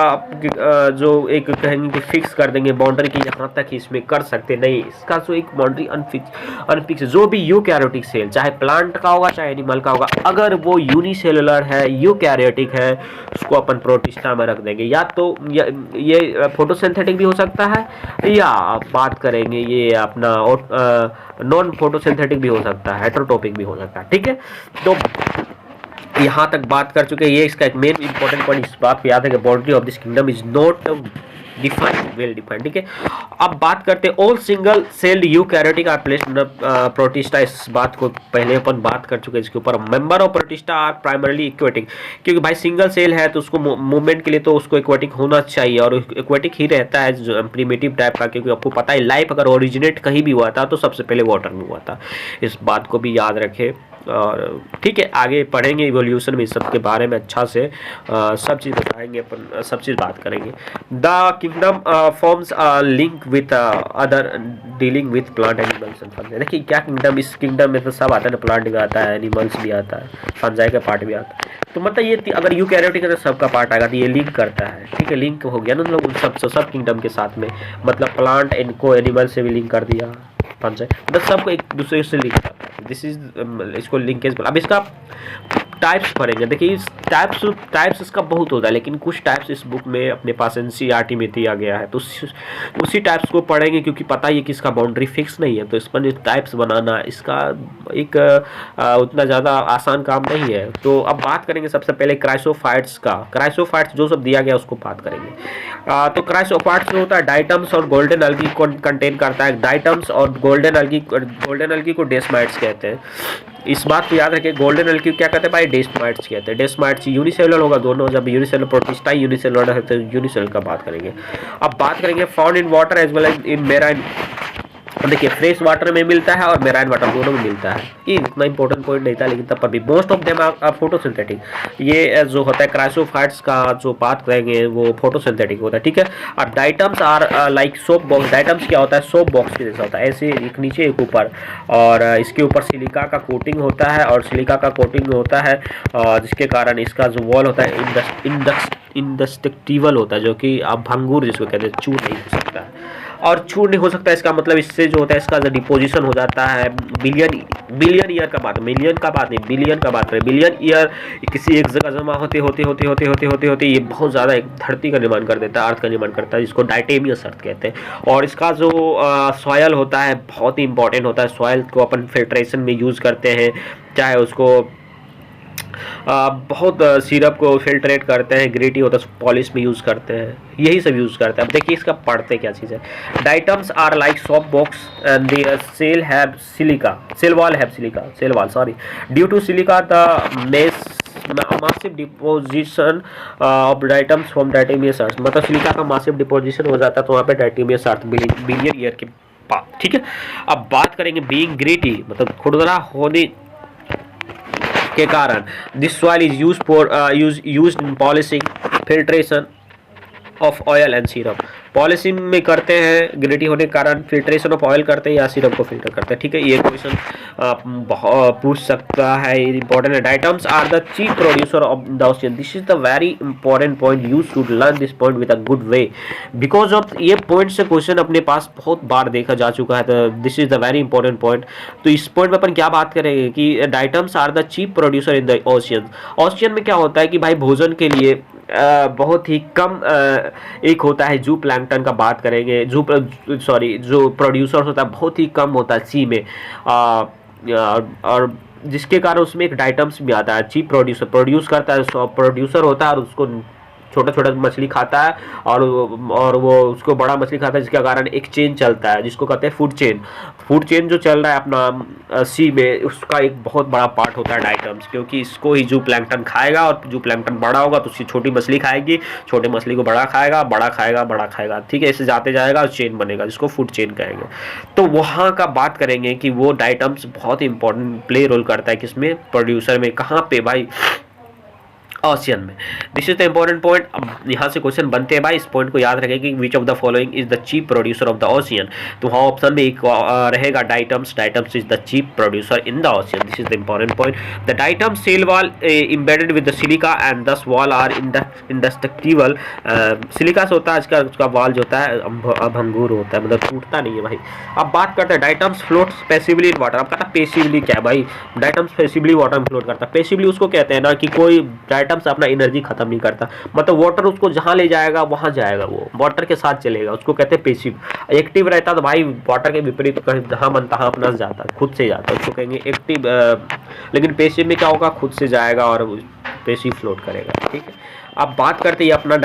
जो एक कहेंगे कि फिक्स कर देंगे बाउंड्री की यहाँ तक इसमें कर सकते नहीं, इसका जो एक बाउंड्री अनफिक्स जो भी यूकैरियोटिक सेल चाहे प्लांट का होगा चाहे एनिमल का होगा, अगर वो यूनिसेलुलर है यूकैरियोटिक है उसको अपन प्रोटिस्टा में रख देंगे। या तो ये फोटोसिंथेटिक भी हो सकता है या आप बात करेंगे ये अपना नॉन फोटोसिंथेटिक भी हो सकता है, हेटेरोटॉपिक भी हो सकता है। ठीक है, तो यहाँ तक बात कर चुके हैं। ये इसका एक मेन इंपॉर्टेंट पॉइंट इस बात पे याद है कि boundary of this kingdom is not defined well defined. ठीक है, अब बात करते हैं all single celled eukaryotic are placed in Protista. इस बात को पहले अपन बात कर चुके हैं इसके ऊपर। Member of Protista are primarily aquatic, क्योंकि भाई सिंगल सेल है तो उसको मूवमेंट के लिए तो उसको एक्वेटिक होना चाहिए और एक्वेटिक ही रहता है प्रिमिटिव टाइप का, क्योंकि आपको पता है लाइफ अगर ओरिजिनेट कहीं भी हुआ था तो सबसे पहले वाटर में हुआ था। इस बात को भी याद रखें। और ठीक है, आगे पढ़ेंगे इवोल्यूशन में सब के बारे में अच्छा से सब चीज़ बताएंगे अपन, सब चीज़ बात करेंगे। The kingdom forms link with other dealing with plant animals and fungi. देखिए क्या किंगडम, इस किंगडम में तो सब आता है ना, प्लांट भी आता है, एनिमल्स भी आता है, फंजाई का पार्ट भी आता है। तो मतलब ये अगर यूकैरियोटिक है तो सबका पार्ट आएगा, तो ये लिंक करता है। ठीक है, लिंक हो गया ना लोग उन सब किंगडम के साथ में, मतलब प्लांट इनको एनिमल से भी लिंक कर दिया, फंजाई मतलब सबको एक दूसरे से लिंक करता है। दिस इज इसको लिंकेज। अब इसका टाइप्स पढ़ेंगे। देखिए इस टाइप्स इसका बहुत होता है, लेकिन कुछ टाइप्स इस बुक में अपने पास एनसीईआरटी में दिया गया है, तो उसी टाइप्स को पढ़ेंगे, क्योंकि पता ही है कि इसका बाउंड्री फिक्स नहीं है, तो इस पर टाइप्स बनाना इसका एक उतना ज़्यादा आसान काम नहीं है। तो अब बात करेंगे सबसे पहले क्राइसोफाइट्स का। क्राइसोफाइट्स जो सब दिया गया उसको बात करेंगे। तो क्राइसोफाइट्स जो होता है डाइटम्स और गोल्डन अलगी को कंटेन करता है। डाइटम्स और गोल्डन अलगी को डेस्माइट्स कहते हैं। इस बात को याद रखिए, गोल्डन अलगी क्या कहते हैं भाई, डेस्माइट्स कहते हैं। डेस्माइट्स यूनिसेलुलर होगा दोनों, जब यूनिसेलुलर प्रोटिस्टा यूनिसेलुलर है तो यूनिसेलुलर का बात करेंगे। अब बात करेंगे found in water as well as in marine. देखिए फ्रेश वाटर में मिलता है और मेराइन वाटर दोनों में मिलता है। ये इतना इंपॉर्टेंट पॉइंट नहीं था, लेकिन तब पर भी most of them are photosynthetic. ये जो होता है क्राइसोफाइट्स का जो बात करेंगे वो फोटोसिंथेटिक होता है। ठीक है, अब diatoms are like soap box. Diatoms क्या होता है, सोप बॉक्स के जैसा होता है, ऐसे एक नीचे एक ऊपर, और इसके ऊपर सिलिका का कोटिंग होता है, और सिलिका का कोटिंग होता है जिसके कारण इसका जो वॉल होता है इंडेस्ट्रक्टिबल होता है, जो कि आप भंगूर जिसको कहते हैं, चूर नहीं हो सकता है। और छूट नहीं हो सकता, इसका मतलब इससे जो होता है इसका जो डिपोजिशन हो जाता है बिलियन ईयर का बात, मिलियन का बात नहीं, बिलियन का बात करें। बिलियन ईयर किसी एक जगह जमा होते ये बहुत ज़्यादा एक धरती का निर्माण कर देता है, अर्थ का निर्माण करता है, जिसको डायटेमियस अर्थ कहते हैं। और इसका जो सॉयल होता है बहुत ही इंपॉर्टेंट होता है। सॉयल को अपन फिल्ट्रेशन में यूज़ करते हैं, चाहे उसको बहुत सिरप को फिल्ट्रेट करते हैं, ग्रेटी होता है पॉलिश में यूज़ करते हैं, यही सब यूज़ करते हैं। अब देखिए इसका पढ़ते क्या चीज़ है। Diatoms are like soap box and their cell have silica, cell wall have silica, cell wall sorry, due to silica the massive deposition of diatoms from diatomaceous earth. मतलब सिलिका का मासिव डिपोजिशन हो जाता है तो वहाँ पे डाइटेमियस अर्थ billion year के बाद। ठीक है, अब बात करेंगे बीइंग ग्रेटी, मतलब खुरदरा होने के कारण this soil is used in polishing filtration of oil and syrup. Polishing में करते हैं ग्रेटी होने के कारण, फिल्ट्रेशन ऑफ ऑयल करते हैं या सिरप को फिल्टर करते हैं। ठीक है, ये क्वेश्चन पूछ सकता है, इंपॉर्टेंट है। Diatoms are the chief producer of the ocean. This is the very important point, you should learn this point with a good way, because of ये पॉइंट से क्वेश्चन अपने पास बहुत बार देखा जा चुका है। तो this is the very important point. तो इस पॉइंट में अपन क्या बात करेंगे कि diatoms are the chief producer in the ocean. Ocean में क्या होता है कि भाई भोजन के लिए बहुत ही कम एक होता है जू प्लैंकटन का बात करेंगे, जो प्रोड्यूसर होता है बहुत ही कम होता है सी में, और जिसके कारण उसमें एक डाइटम्स भी आता है। चीप प्रोड्यूस करता है, प्रोड्यूसर होता है और उसको छोटा छोटा मछली खाता है और वो उसको बड़ा मछली खाता है, जिसके कारण एक चेन चलता है जिसको कहते हैं फूड चेन। फूड चेन जो चल रहा है अपना सी में, उसका एक बहुत बड़ा पार्ट होता है डाइटम्स, क्योंकि इसको ही जू प्लैंकटन खाएगा और जू प्लैंकटन बड़ा होगा तो उसकी छोटी मछली खाएगी, छोटे मछली को बड़ा खाएगा, बड़ा खाएगा, बड़ा खाएगा। ठीक है, ऐसे जाते जाएगा और चेन बनेगा जिसको फूड चेन कहेंगे। तो वहाँ का बात करेंगे कि वो डाइटम्स बहुत ही इंपॉर्टेंट प्ले रोल करता है किसमें, प्रोड्यूसर में। कहाँ पे भाई, ओशियन में। This is the important point. अब यहाँ से क्वेश्चन बनते हैं भाई, इस पॉइंट को याद रखें कि which of the following is the chief producer of the ocean. तो हाँ, ऑप्शन में एक रहेगा diatoms. Diatoms is the chief producer in the ocean. This is the important point. The diatom cell wall embedded with the silica and this wall are indestructible. Silica से होता है उसका wall जो होता है भंगूर होता है, मतलब टूटता नहीं है भाई। अब बात करते हैं diatoms floats passively in water. अब कहता है पैसिवली क्या है भाई, डाइटम्स पैसिवली वाटर में फ्लोट करता है। पैसिवली उसको कहते हैं ना कि कोई डाइटम्स अपना एनर्जी खत्म नहीं करता, मतलब वाटर उसको जहां ले जाएगा वहां जाएगा, वो वाटर के साथ चलेगा, उसको कहते हैं पैसिव। एक्टिव रहता तो भाई वाटर के विपरीत कहीं जहां मन तहां अपना जाता, खुद से जाता, उसको कहेंगे एक्टिव। लेकिन पैसिव में क्या होगा, खुद से जाएगा और पैसिव फ्लोट करेगा, ठीक है। अब बात करते हैं अपना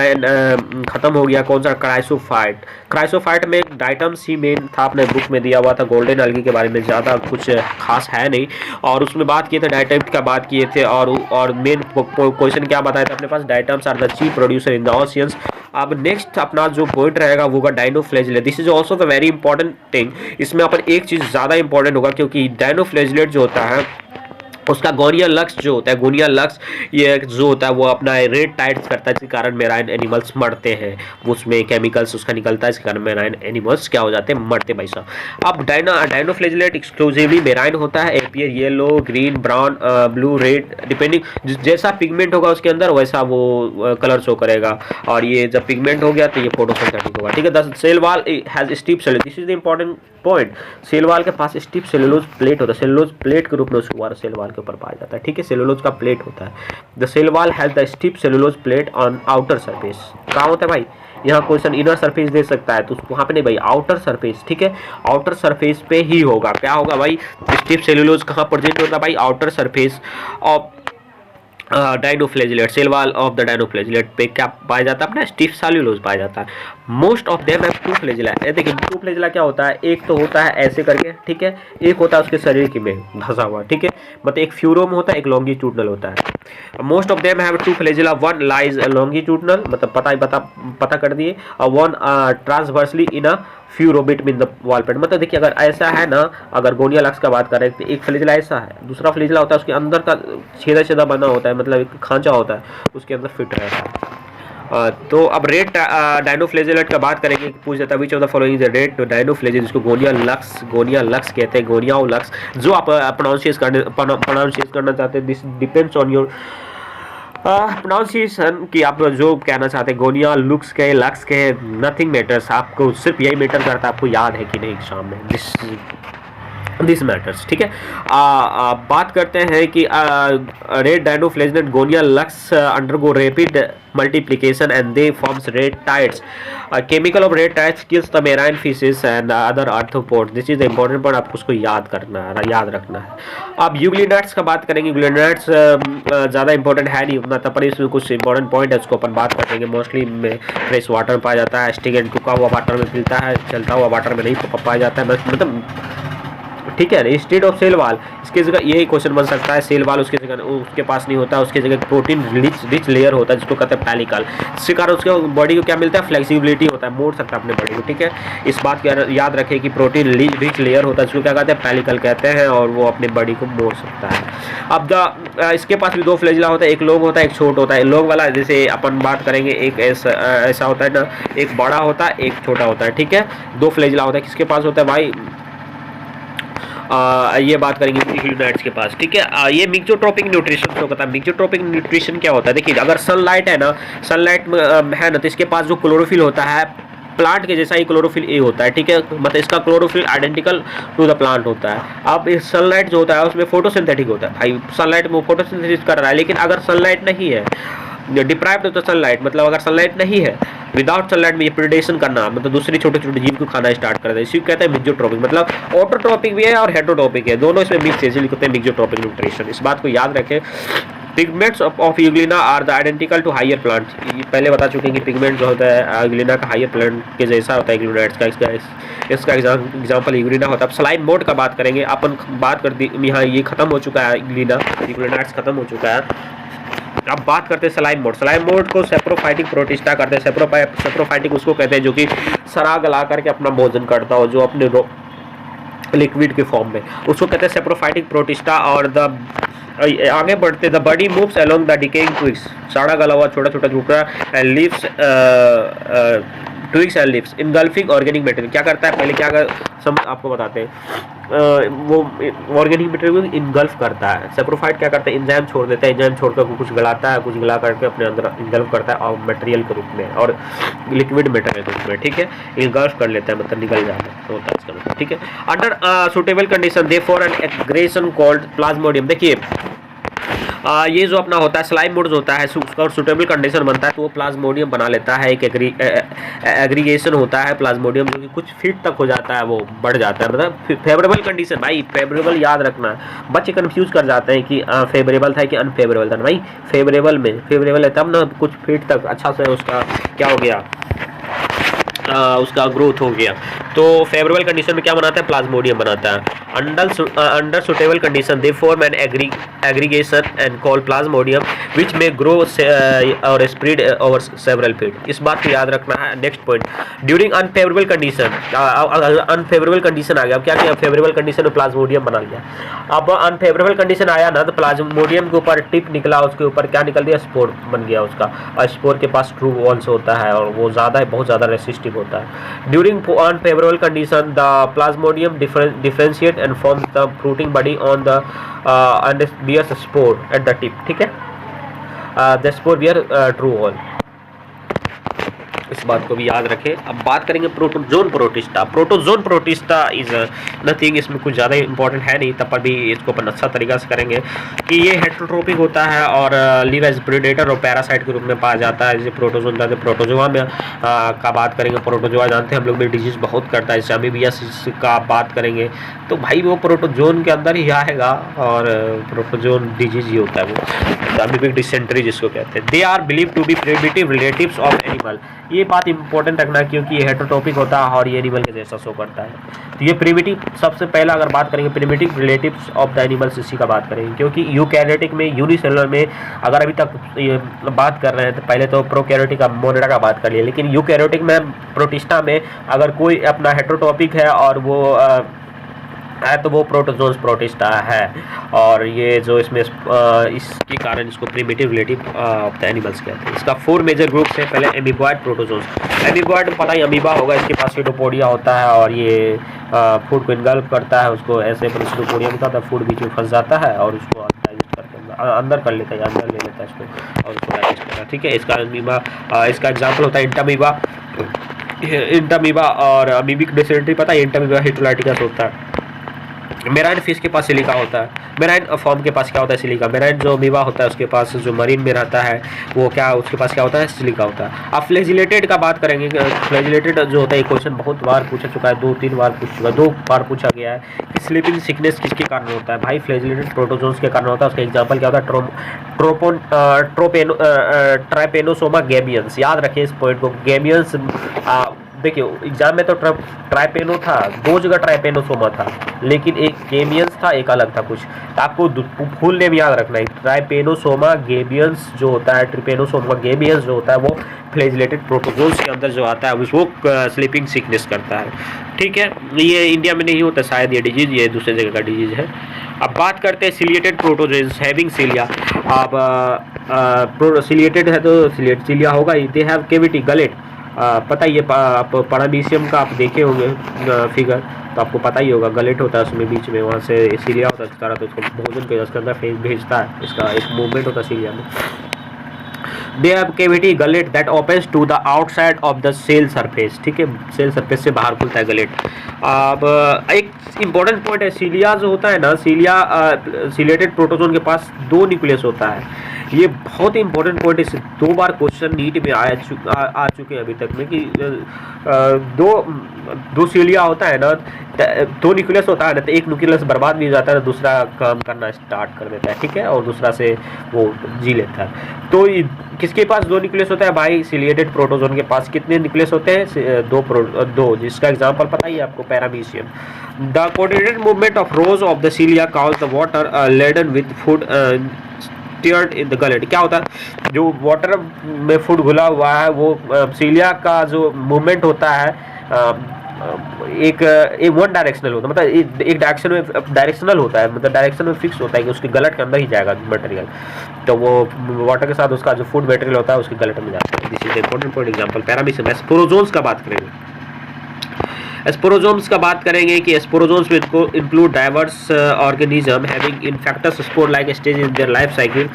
खत्म हो गया कौन सा, क्राइसोफाइट। क्राइसोफाइट में डाइटम्स ही मेन था, अपने बुक में दिया हुआ था। गोल्डन अलगी के बारे में ज़्यादा कुछ खास है नहीं, और उसमें बात किए थे डाइटम्स का बात किए थे, और मेन क्वेश्चन क्या बताया था अपने पास, diatoms are the chief producer in the oceans. अब नेक्स्ट अपना जो पॉइंट रहेगा वो होगा dinoflagellate. This is also the very important thing. इसमें अपन एक चीज़ ज़्यादा इंपॉर्टेंट होगा, क्योंकि डायनोफ्लैजिलेट जो होता है उसका गोनिया लक्स जो होता है, गोनिया लक्स ये जो होता है वो अपना रेड टाइड्स करता है, जिसके कारण मेराइन एनिमल्स मरते हैं। उसमें केमिकल्स उसका निकलता है, इसके कारण मेराइन एनिमल्स क्या हो जाते हैं, मरते भाई साहब। अब डायनोफ्लैजिलेट एक्सक्लूसिवली मेराइन होता है। Appear yellow, green, brown, blue, red, depending जैसा पिगमेंट होगा उसके अंदर वैसा वो कलर शो करेगा। और ये जब पिगमेंट हो गया तो ये फोटोसिंथेटिक होगा, ठीक है। The cell wall has stiff cellulose. This is the important point. Cell wall के पास स्टीप सेलुलोज प्लेट होता है, सेलुलोज प्लेट के रूप में उसको सेल वॉल के ऊपर पाया जाता है, ठीक है। सेलुलोज का प्लेट होता है। The cell wall has the stiff cellulose plate on outer surface. कहाँ होता है भाई, यहाँ क्वेश्चन इनर सरफेस दे सकता है, तो वहाँ पे नहीं भाई, आउटर सरफेस, ठीक है। आउटर सरफेस पे ही होगा, क्या होगा भाई, स्टीप सेलुलोज कहाँ प्रेजेंट होता है भाई, outer surface of dinoflagellate. Cell wall of the dinoflagellate पे क्या पाया जाता है, अपना स्टीफ सेलुलोज पाया जाता है। Most of them have two flagella. देखिए टू फ्लैजिला क्या होता है, एक तो होता है ऐसे करके, ठीक है, एक होता है उसके शरीर की में धंसा हुआ, ठीक है, मतलब एक फ्यूरोम होता है, एक लॉन्गिट्यूडनल होता है। Most of them have two flagella, one lies longitudinal, मतलब पता कर दिए, और one transversely in a furrow between the wall plates. मतलब देखिए अगर ऐसा है ना, अगर गोनिया लक्स का बात करें तो एक फ्लैजिला ऐसा है, दूसरा फ्लैजिला होता है उसके अंदर का छेदा छेदा बना होता है, मतलब एक खांचा होता है, उसके अंदर फिट रहता है। तो अब रेड डायनोफ्लैजिलेट का बात करेंगे, पूछ जाता है विच of the following is red dinoflagellate, जिसको गोनिया लक्स कहते हैं, गोनिया लक्स। जो आप प्रोनाउंसिएट करना चाहते हैं, this depends on your pronunciation कि आप जो कहना चाहते हैं, गोनिया लुक्स के लक्स के, नथिंग मैटर्स। आपको सिर्फ यही मैटर करता है आपको याद है कि नहीं एग्जाम में, दिस मैटर्स, ठीक है। बात करते हैं कि red dinoflagellate Gonyaulax undergo rapid multiplication and they forms red tides. Chemical of red tides kills the marine fishes and other arthropods. This is the important part, आपको उसको याद रखना है। अब यूग्लिनाइट्स का बात करेंगे। यूग्लिनाइट्स ज़्यादा इंपॉर्टेंट है नहीं उतना, पर इसमें कुछ इंपॉर्टेंट पॉइंट है, उसको अपन बात करेंगे। मोस्टली में फ्रेश वाटर में पाया जाता है, स्टिक एंड टूका हुआ वाटर में मिलता है, चलता हुआ वाटर में नहीं पाया जाता है, मतलब ठीक है। इंस्टेड ऑफ सेल वाल, इसकी जगह यही क्वेश्चन बन सकता है, सेल वाल उसकी जगह उसके पास नहीं होता, उसकी जगह प्रोटीन रिच लेयर होता है जिसको कहते हैं पैलिकल। इसके कारण उसके बॉडी को क्या मिलता है, फ्लेक्सिबिलिटी होता है, मोड़ सकता है अपने बॉडी को, ठीक है। इस बात को याद रखें कि प्रोटीन रिच लेयर होता है जिसको क्या कहते हैं, पैलिकल कहते हैं, और वो अपने बॉडी को मोड़ सकता है। अब इसके पास भी दो फ्लैजिला होता है, एक लॉन्ग होता है, एक शॉर्ट होता है। लॉन्ग वाला जैसे अपन बात करेंगे, एक ऐसा होता है ना, एक बड़ा होता है, एक छोटा होता है, ठीक है। दो फ्लैजिला होता है, किसके पास होता है भाई, ये बात करेंगे यूग्लिनाइट्स के पास, ठीक है। ये मिक्सोट्रोपिक न्यूट्रिशन शो करता है। मिक्सोट्रोपिक न्यूट्रिशन क्या होता है, देखिए अगर सनलाइट है ना, सनलाइट है ना, तो इसके पास जो क्लोरोफिल होता है प्लांट के जैसा ही क्लोरोफिल ए होता है, ठीक है, मतलब इसका chlorophyll identical to the plant होता है। अब इस सनलाइट जो होता है उसमें फोटोसिंथेटिक होता है, भाई सनलाइट में फोटोसिंथेसिस कर रहा है, लेकिन अगर सनलाइट नहीं है, डिप्राइव्ड होता है सनलाइट, मतलब अगर सनलाइट नहीं है, विदाउट सनलाइट में ये प्रेडेशन करना, मतलब दूसरे छोटे छोटे जीव को खाना स्टार्ट कर देता है, इसी को कहते हैं मिक्सोट्रोपिक। मतलब ऑटोट्रोपिक भी है और हेटरोट्रोपिक है, दोनों इसमें मिक्स है, इसलिए कहते हैं मिक्सोट्रोपिक न्यूट्रिशन। इस बात को याद रखें। Pigments of euglena are the identical to higher plants. पहले बता चुके हैं कि पिगमेंट जो होता है यूग्लिना का हायर प्लांट के जैसा होता है यूग्लिनाइट्स का। इसका एग्जाम्पल यूग्लिना होता है। अब स्लाइम मोड का बात करेंगे, अपन बात कर दी, यहाँ ये खत्म हो चुका है, यूग्लिनाइट्स खत्म हो चुका है। अब बात करते हैं स्लाइम मोड। स्लाइम मोड को सेप्रोफाइटिक प्रोटिस्टा करते हैं। सेप्रोफाइटिक उसको कहते हैं जो कि सरा गला करके अपना भोजन करता हो, जो अपने लिक्विड के फॉर्म में, उसको कहते हैं सेप्रोफाइटिक प्रोटिस्टा। और द आगे बढ़ते, the body moves along the decaying twigs, सड़ा गला हुआ छोटा छोटा टुकड़ा, and leaves twigs and leaves engulfing organic material. क्या करता है, पहले क्या कर सब आपको बताते हैं। वो ऑर्गेनिक मटेरियल को इनगल्फ करता है। सेप्रोफाइट क्या करता है, एंजाइम छोड़ देता है, एंजाइम छोड़कर कुछ गलाता है, कुछ गला करके अपने अंदर इनगल्फ करता है और मटेरियल के रूप में और लिक्विड मटेरियल के रूप में, ठीक है, इनगल्फ कर लेता है, मतलब निकल जाता है, होता है इसका मतलब, ठीक है। Under suitable condition they form an aggregation called plasmodium. देखिए ये जो अपना होता है स्लाइम मोड जो होता है, उसका सुटेबल कंडीशन बनता है तो वो प्लाज्मोडियम बना लेता है। एक एग्रीगेशन होता है प्लाज्मोडियम जो कि कुछ फीट तक हो जाता है, वो बढ़ जाता है, मतलब फेवरेबल कंडीशन। भाई फेवरेबल याद रखना, बच्चे कंफ्यूज कर जाते हैं कि फेवरेबल था कि अनफेवरेबल था। भाई फेवरेबल में फेवरेबल है तब ना कुछ फीट तक अच्छा से उसका क्या हो गया, उसका ग्रोथ हो गया। तो फेवरेबल कंडीशन में क्या बनाता है, प्लाज्मोडियम बनाता है। Under suitable condition they form an aggregation and called plasmodium which में ग्रो और स्प्रेड ओवर सेवरल फीट। इस बात को याद रखना है। Next point, during unfavourable condition, unfavourable condition आ गया, अब क्या किया, फेवरेबल कंडीशन में प्लाज्मोडियम बना लिया। अब अनफेवरेबल कंडीशन आया ना, तो प्लाज्मोडियम के ऊपर टिप निकला, उसके ऊपर क्या निकल दिया, स्पोर बन गया उसका, और स्पोर के पास ट्रू वॉल्स होता है और वो ज़्यादा बहुत ज़्यादा रेसिस्टिव होता है। During unfavourable condition the Plasmodium differentiate and form the fruiting body on the and bears spore at the tip, ठीक है, the spore bear true wall। इस बात को भी याद रखें। अब बात करेंगे protozoan protista. Protozoan protista is nothing, इसमें कुछ ज़्यादा इंपॉर्टेंट है नहीं, तब पर भी इसको अपन अच्छा तरीका से करेंगे कि ये हेटेरोट्रोपिक होता है और लिव एज प्रेडेटर और पैरासाइट के रूप में पाया जाता है। जैसे प्रोटोजोन का प्रोटोजोआ में का बात करेंगे, प्रोटोजोआ जानते हैं हम लोग में डिजीज बहुत करता है, जैसे अमीबियासिस का बात करेंगे तो भाई वो प्रोटोजोन के अंदर ही आएगा और प्रोटोजोन डिजीज ही होता है वो, अमीबिक डिसेंट्री जिसको कहते हैं। They are believe to be primitive relatives of animal. ये बात इंपॉर्टेंट रखना क्योंकि ये हेटेरोट्रोपिक होता है और ये एनिमल के जैसा शो करता है। तो ये प्रिमिटिव, सबसे पहला अगर बात करेंगे primitive relatives of the animals, इसी का बात करेंगे, क्योंकि यूकैरियोटिक में यूनिसेलुलर में अगर अभी तक ये बात कर रहे हैं तो पहले तो प्रोकैरियोटिक का मोनेरा का बात कर लिया, लेकिन यूकैरियोटिक में प्रोटिस्टा में अगर कोई अपना हेटेरोट्रोपिक है और वो है तो वो प्रोटोजोन्स प्रोटिस्टा है। और ये जो इसमें इसके कारण इसको primitive relative of the animals कहते हैं। इसका 4 मेजर ग्रुप्स है। पहले एमीबॉयड प्रोटोजोन्स। एमीबॉयड पता ही अमीबा होगा, इसके पास सीटोपोडिया होता है और ये फूड को इनगल्फ करता है, उसको ऐसे सीटोपोडिया में होता है, फूड बीच में फंस जाता है और उसको डाइजेस्ट करके अंदर कर लेता है, अंदर ले लेता है इसको और उसको डाइजेस्ट करता है, ठीक है। इसका अमीबा, इसका एग्जाम्पल होता है इंटामीबा और अमीबिक डिसेंट्री, पता है इंटामीबा हिटोलाइटिकस होता है। मेराइन फिश के पास सिलिका होता है। मेराइन फॉर्म के पास क्या होता है, सिलिका। मेराइन जो अमीबा होता है उसके पास, जो मरीन में रहता है वो क्या, उसके पास क्या होता है, सिलिका होता है। अब फ्लैजिलेटेड का बात करेंगे। फ्लैजिलेटेड जो होता है, एक क्वेश्चन बहुत बार पूछा चुका है, 2-3 बार पूछ चुका है, 2 बार पूछा गया है कि स्लीपिंग सिकनेस किसके कारण होता है। भाई फ्लैजिलेटेड प्रोटोजोन्स के कारण होता है। उसका एग्जाम्पल क्या होता है, ट्राइपेनोसोमा गैबियंस। याद रखें इस पॉइंट को, गैबियंस देखिए एग्जाम में तो ट्राइपेनो था, 2 जगह ट्राइपेनोसोमा था, लेकिन एक गेबियंस था, एक अलग था कुछ। तो आपको फुल नेम याद रखना है, ट्राइपेनोसोमा गेबियंस जो होता है, ट्रिपेनोसोमा गेबियंस जो होता है वो फ्लैजिलेटेड प्रोटोजोन्स के अंदर जो आता है उसको स्लीपिंग सिकनेस करता है, ठीक है। ये इंडिया में नहीं होता शायद ये डिजीज, ये दूसरे जगह का डिजीज है। अब बात करते हैं सिलिएटेड प्रोटोजोन्स हैविंग सिलिया। अब सिलिएटेड है तो सिलिया होगा, दे हैव कैविटी गलेट। पता ही है, आप पैरामीशियम का आप देखे होंगे फिगर, तो आपको पता ही होगा, गलेट होता है उसमें बीच में, वहाँ से सीलिया होता है सारा, तो उसको भोजन के उसके अंदर भेजता है, इसका एक मूवमेंट होता है सीलिया में। They have cavity gullet that opens to the outside of the cell surface, ठीक है, सेल सरफेस से बाहर खुलता है गलेट। अब एक इंपॉर्टेंट पॉइंट है, सीलिया जो होता है ना, सिलिएटेड प्रोटोजोन के पास 2 न्यूक्लियस होता है। ये बहुत ही इंपॉर्टेंट पॉइंट है, इससे 2 बार क्वेश्चन नीट में आ चुके हैं अभी तक में कि दो सीलिया होता है ना, 2 न्यूक्लियस होता है ना, तो एक न्यूक्लियस बर्बाद भी हो जाता है, दूसरा काम करना स्टार्ट कर देता है, ठीक है, और दूसरा से वो जी लेता है। तो किसके पास 2 न्यूक्लियस होता है भाई, सिलिएटेड प्रोटोजोन के पास कितने न्यूक्लियस होते हैं, 2, जिसका एग्जांपल पता ही है आपको, paramecium. The coordinated movement of rows of the cilia causes the water laden with food steered in the gullet. क्या होता है, जो वाटर में फूड घुला हुआ है वो सीलिया का जो मूवमेंट होता है, एक वन डायरेक्शनल होता है, मतलब एक डायरेक्शन में डायरेक्शनल होता है, मतलब डायरेक्शन में फिक्स होता है कि उसके गलट के अंदर ही जाएगा मटेरियल, तो वो वाटर के साथ उसका जो फूड मटेरियल होता है उसके गलट में जाता है। This is important for example. Paramecium sporozoans का बात करेंगे। स्पोरोजोम्स का बात करेंगे कि स्पोरोजोम्स में include diverse organism having infectious spore like stage in their life cycle.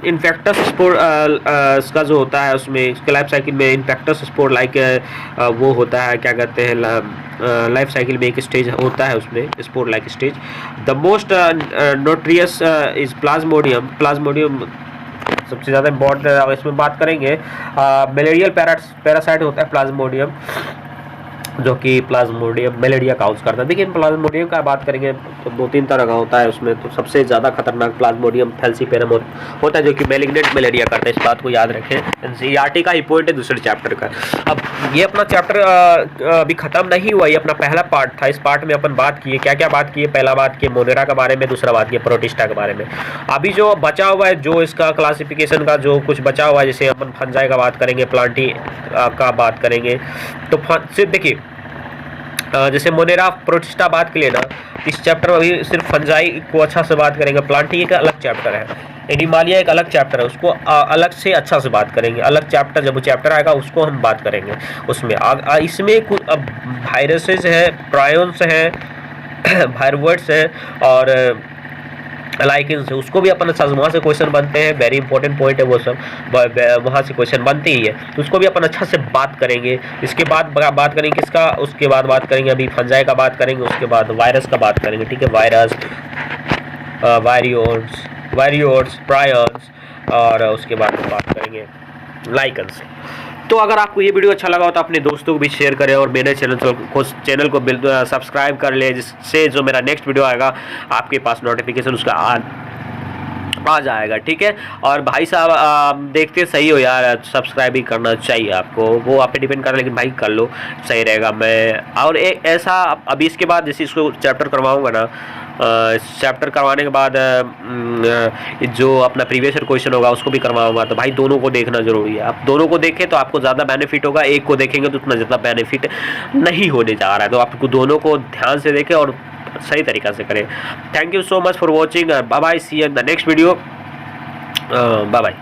Infectious spore का जो होता है उसमें इसके लाइफ साइकिल में इन्फेक्टस स्पोर लाइक वो होता है, क्या कहते हैं, लाइफ साइकिल में एक स्टेज होता है उसमें spore like stage. The most notorious is plasmodium. Plasmodium सबसे ज़्यादा इम्पोर्टेंट, इसमें बात करेंगे मलेरियल पैरासाइट होता है प्लाज्मोडियम, जो कि प्लाज्मोडियम मलेरिया काउज करता है। देखिए प्लाज्मोडियम का बात करेंगे तो 2-3 तरह का होता है उसमें, तो सबसे ज़्यादा खतरनाक प्लाज्मोडियम फैल्सीपेरम होता है जो कि मैलिग्नेंट मलेरिया करता है। इस बात को याद रखें। एनसीईआरटी का ही पॉइंट है दूसरे चैप्टर का। अब ये अपना चैप्टर अभी ख़त्म नहीं हुआ, ये अपना पहला पार्ट था। इस पार्ट में अपन बात किए, क्या क्या बात किए, पहला बात किए मोनेरा के बारे में, दूसरा बात किए प्रोटिस्टा के बारे में। अभी जो बचा हुआ है, जो इसका क्लासिफिकेशन का जो कुछ बचा हुआ है, जैसे अपन फंजाई का बात करेंगे, प्लांटी का बात करेंगे, तो सिर्फ देखिए जैसे मोनेरा प्रोटिस्टा बात के लिए ना, इस चैप्टर में अभी सिर्फ फंजाई को अच्छा से बात करेंगे। प्लांटी एक अलग चैप्टर है, एनिमालिया एक अलग चैप्टर है, उसको अलग से अच्छा से बात करेंगे। अलग चैप्टर, जब वो चैप्टर आएगा उसको हम बात करेंगे उसमें। इसमें कुछ अब वायरसेस है, प्रायोन्स हैं, वायरवर्ड्स है और लाइकेंस है, उसको भी अपन अच्छा वहाँ से क्वेश्चन बनते हैं। वेरी इंपॉर्टेंट पॉइंट है वो सब, वहाँ से क्वेश्चन बनते ही है, तो उसको भी अपन अच्छा से बात करेंगे। इसके बाद बात करेंगे किसका, उसके बाद बात करेंगे अभी फंजाई का बात करेंगे, उसके बाद वायरस का बात करेंगे, ठीक है, वायरस, वायरियोट्स, प्रायन्स, और उसके बाद बात करेंगे लाइकेंस। तो अगर आपको ये वीडियो अच्छा लगा हो तो अपने दोस्तों को भी शेयर करें और मेरे चैनल को सब्सक्राइब कर ले, जिससे जो मेरा नेक्स्ट वीडियो आएगा आपके पास नोटिफिकेशन उसका आ जाएगा, ठीक है। और भाई साहब देखते सही हो यार, सब्सक्राइब भी करना चाहिए आपको, वो आप पे डिपेंड कर रहा है, लेकिन भाई कर लो, सही रहेगा। मैं और एक ऐसा अभी इसके बाद जैसे इसको चैप्टर करवाऊँगा ना, इस चैप्टर करवाने के बाद जो अपना प्रीवियस ईयर क्वेश्चन होगा उसको भी करवाऊंगा, तो भाई दोनों को देखना जरूरी है। आप दोनों को देखें तो आपको ज़्यादा बेनिफिट होगा, एक को देखेंगे तो उतना ज़्यादा बेनिफिट नहीं होने जा रहा है, तो आपको दोनों को ध्यान से देखें और सही तरीक़ा से करें। Thank you so much for watching, bye bye, see you in the next video, bye bye.